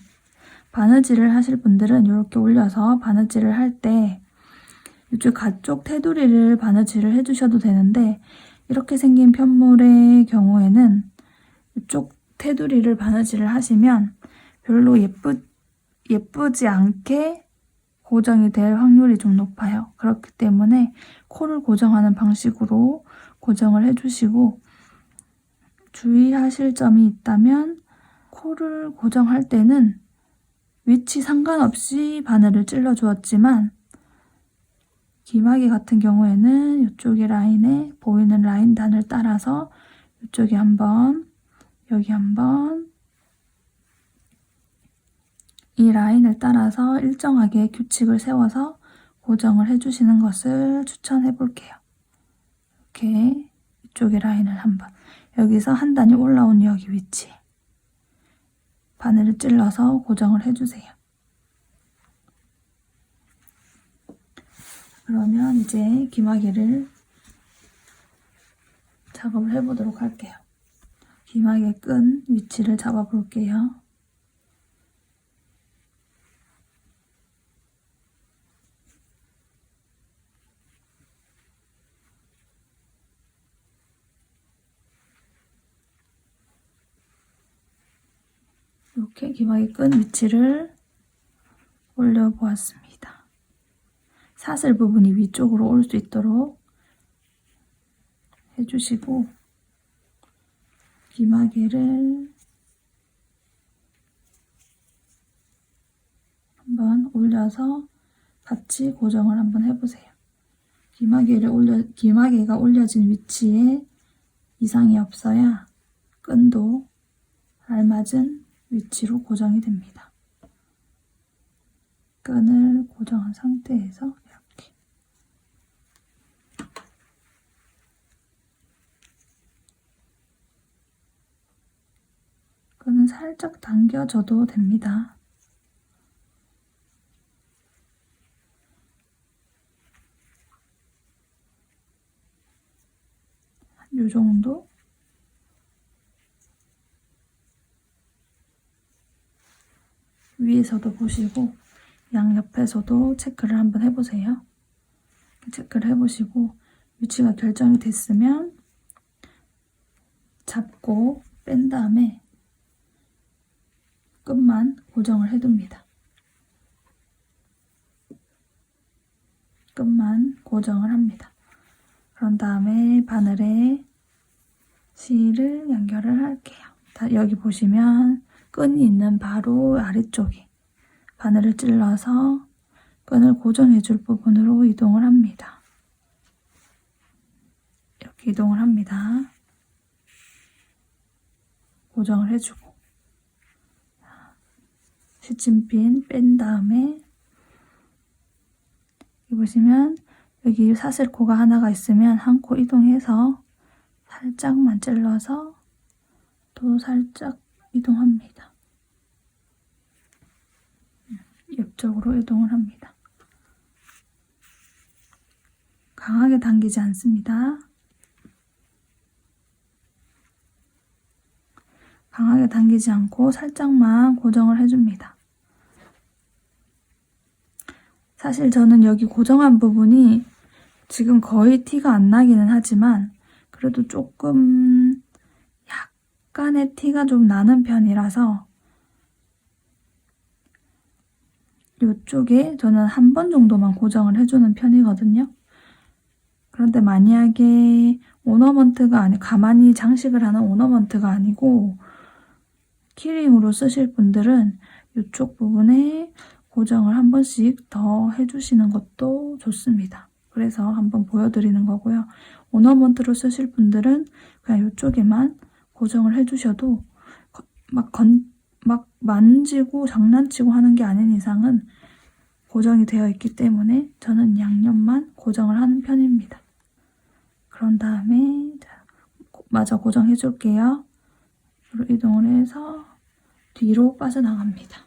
바느질을 하실 분들은 이렇게 올려서 바느질을 할 때 이쪽 가쪽 테두리를 바느질을 해주셔도 되는데, 이렇게 생긴 편물의 경우에는 이쪽 테두리를 바느질을 하시면 별로 예쁘지 않게 고정이 될 확률이 좀 높아요. 그렇기 때문에 코를 고정하는 방식으로 고정을 해주시고, 주의하실 점이 있다면 코를 고정할 때는 위치 상관없이 바늘을 찔러 주었지만, 기마개 같은 경우에는 이쪽의 라인에 보이는 라인 단을 따라서 이쪽에 한번, 여기 한번, 이 라인을 따라서 일정하게 규칙을 세워서 고정을 해주시는 것을 추천해 볼게요. 이렇게 이쪽의 라인을 한번, 여기서 한 단이 올라온 여기 위치에 바늘을 찔러서 고정을 해주세요. 그러면 이제 기마개를 작업을 해보도록 할게요. 기마개 끈 위치를 잡아 볼게요. 이렇게 기마개 끈 위치를 올려보았습니다. 사슬 부분이 위쪽으로 올 수 있도록 해주시고, 기마개를 한번 올려서 같이 고정을 한번 해보세요. 기마개가 올려진 위치에 이상이 없어야 끈도 알맞은 위치로 고정이 됩니다. 끈을 고정한 상태에서 이렇게 부분은 살짝 당겨줘도 됩니다. 이 정도. 위에서도 보시고 양옆에서도 체크를 한번 해보세요. 체크를 해보시고 위치가 결정이 됐으면 잡고 뺀 다음에 끝만 고정을 해둡니다. 끝만 고정을 합니다. 그런 다음에 바늘에 실을 연결을 할게요. 여기 보시면 끈이 있는 바로 아래쪽에 바늘을 찔러서 끈을 고정해 줄 부분으로 이동을 합니다. 이렇게 이동을 합니다. 고정을 해주고 시침핀 뺀 다음에 여기 보시면 여기 사슬코가 하나가 있으면 한 코 이동해서 살짝만 찔러서 또 살짝 이동합니다. 옆쪽으로 이동을 합니다. 강하게 당기지 않습니다. 강하게 당기지 않고 살짝만 고정을 해줍니다. 사실 저는 여기 고정한 부분이 지금 거의 티가 안 나기는 하지만 그래도 조금 약간의 티가 좀 나는 편이라서 이쪽에 저는 한 번 정도만 고정을 해주는 편이거든요. 그런데 만약에 오너먼트가 아니 가만히 장식을 하는 오너먼트가 아니고 키링으로 쓰실 분들은 이쪽 부분에 고정을 한 번씩 더 해주시는 것도 좋습니다. 그래서 한번 보여드리는 거고요. 오너먼트로 쓰실 분들은 그냥 이쪽에만 고정을 해주셔도 막 만지고 장난치고 하는 게 아닌 이상은 고정이 되어 있기 때문에 저는 양옆만 고정을 하는 편입니다. 그런 다음에 마저 고정해 줄게요. 이동을 해서 뒤로 빠져나갑니다.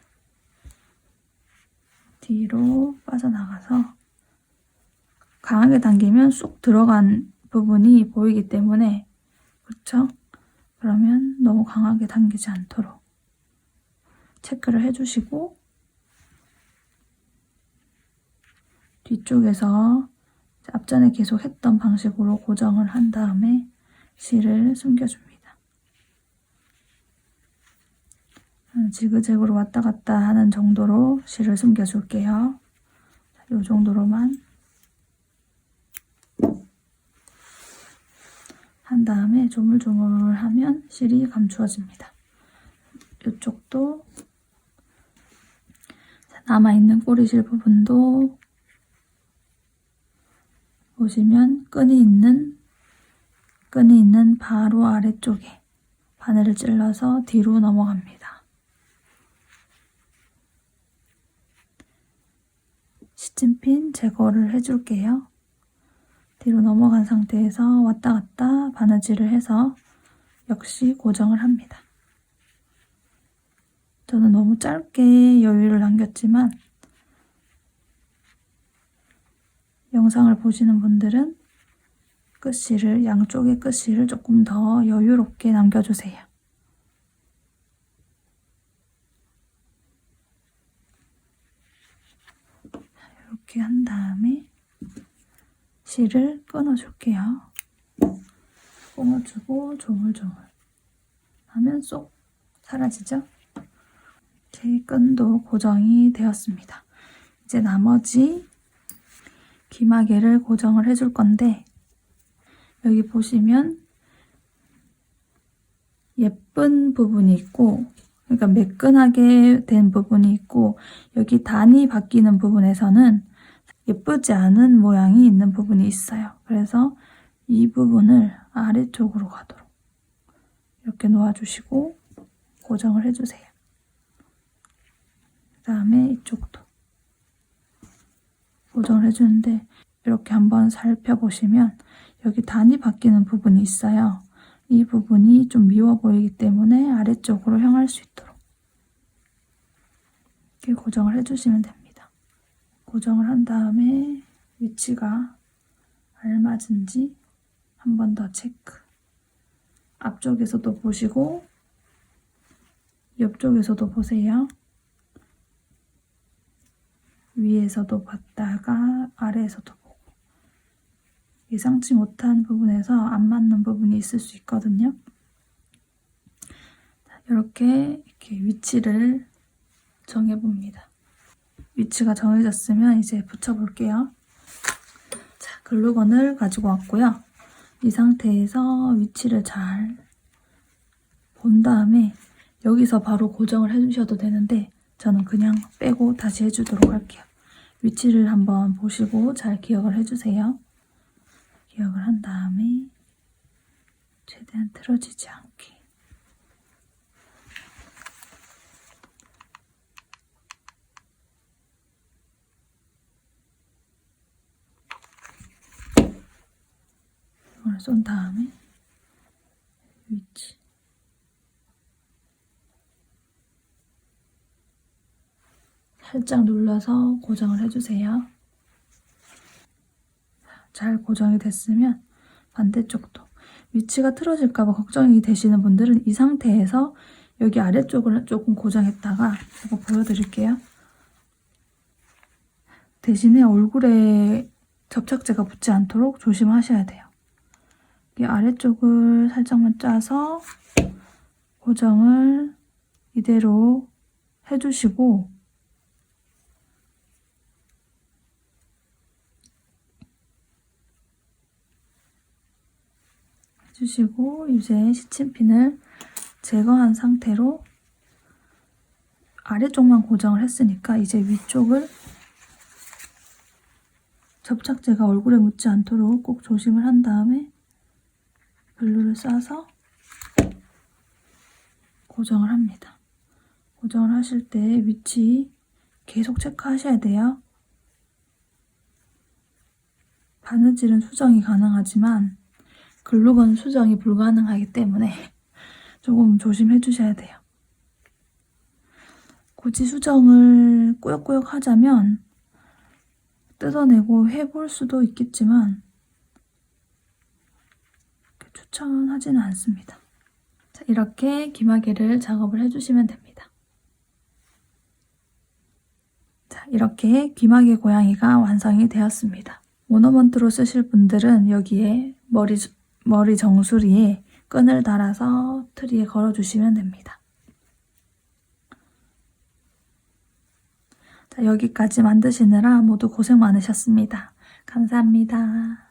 뒤로 빠져나가서 강하게 당기면 쑥 들어간 부분이 보이기 때문에 그렇죠? 그러면 너무 강하게 당기지 않도록 체크를 해주시고 뒤쪽에서 앞전에 계속 했던 방식으로 고정을 한 다음에 실을 숨겨줍니다. 지그재그로 왔다 갔다 하는 정도로 실을 숨겨줄게요. 이 정도로만 한 다음에 조물조물하면 실이 감추어집니다. 이쪽도 남아있는 꼬리실 부분도 보시면 끈이 있는 바로 아래쪽에 바늘을 찔러서 뒤로 넘어갑니다. 시침핀 제거를 해줄게요. 뒤로 넘어간 상태에서 왔다 갔다 바느질을 해서 역시 고정을 합니다. 저는 너무 짧게 여유를 남겼지만 영상을 보시는 분들은 끝실을 양쪽의 끝실을 조금 더 여유롭게 남겨주세요. 이렇게 한 다음에 실을 끊어줄게요. 끊어주고 조물조물 하면 쏙 사라지죠? 제 끈도 고정이 되었습니다. 이제 나머지 귀마개를 고정을 해줄 건데 여기 보시면 예쁜 부분이 있고 그러니까 매끈하게 된 부분이 있고 여기 단이 바뀌는 부분에서는 예쁘지 않은 모양이 있는 부분이 있어요. 그래서 이 부분을 아래쪽으로 가도록 이렇게 놓아주시고 고정을 해주세요. 그 다음에 이쪽도 고정을 해주는데 이렇게 한번 살펴보시면 여기 단이 바뀌는 부분이 있어요. 이 부분이 좀 미워 보이기 때문에 아래쪽으로 향할 수 있도록 이렇게 고정을 해주시면 됩니다. 고정을 한 다음에 위치가 알맞은지 한 번 더 체크. 앞쪽에서도 보시고 옆쪽에서도 보세요. 위에서도 봤다가 아래에서도 보고 예상치 못한 부분에서 안 맞는 부분이 있을 수 있거든요. 이렇게 위치를 정해봅니다. 위치가 정해졌으면 이제 붙여볼게요. 자, 글루건을 가지고 왔고요. 이 상태에서 위치를 잘 본 다음에 여기서 바로 고정을 해주셔도 되는데 저는 그냥 빼고 다시 해주도록 할게요. 위치를 한번 보시고 잘 기억을 해주세요. 기억을 한 다음에 최대한 틀어지지 않게 이걸 쏜 다음에 위치 살짝 눌러서 고정을 해주세요. 잘 고정이 됐으면 반대쪽도 위치가 틀어질까봐 걱정이 되시는 분들은 이 상태에서 여기 아래쪽을 조금 고정했다가 이거 보여드릴게요. 대신에 얼굴에 접착제가 붙지 않도록 조심하셔야 돼요. 이 아래쪽을 살짝만 짜서 고정을 이대로 해주시고 이제 시침핀을 제거한 상태로 아래쪽만 고정을 했으니까 이제 위쪽을 접착제가 얼굴에 묻지 않도록 꼭 조심을 한 다음에 글루를 싸서 고정을 합니다. 고정을 하실 때 위치 계속 체크하셔야 돼요. 바느질은 수정이 가능하지만 글루건 수정이 불가능하기 때문에 조금 조심해 주셔야 돼요. 굳이 수정을 꾸역꾸역 하자면 뜯어내고 해볼 수도 있겠지만 추천하지는 않습니다. 자, 이렇게 귀마개를 작업을 해주시면 됩니다. 자, 이렇게 귀마개 고양이가 완성이 되었습니다. 오너먼트로 쓰실 분들은 여기에 머리 정수리에 끈을 달아서 트리에 걸어주시면 됩니다. 자, 여기까지 만드시느라 모두 고생 많으셨습니다. 감사합니다.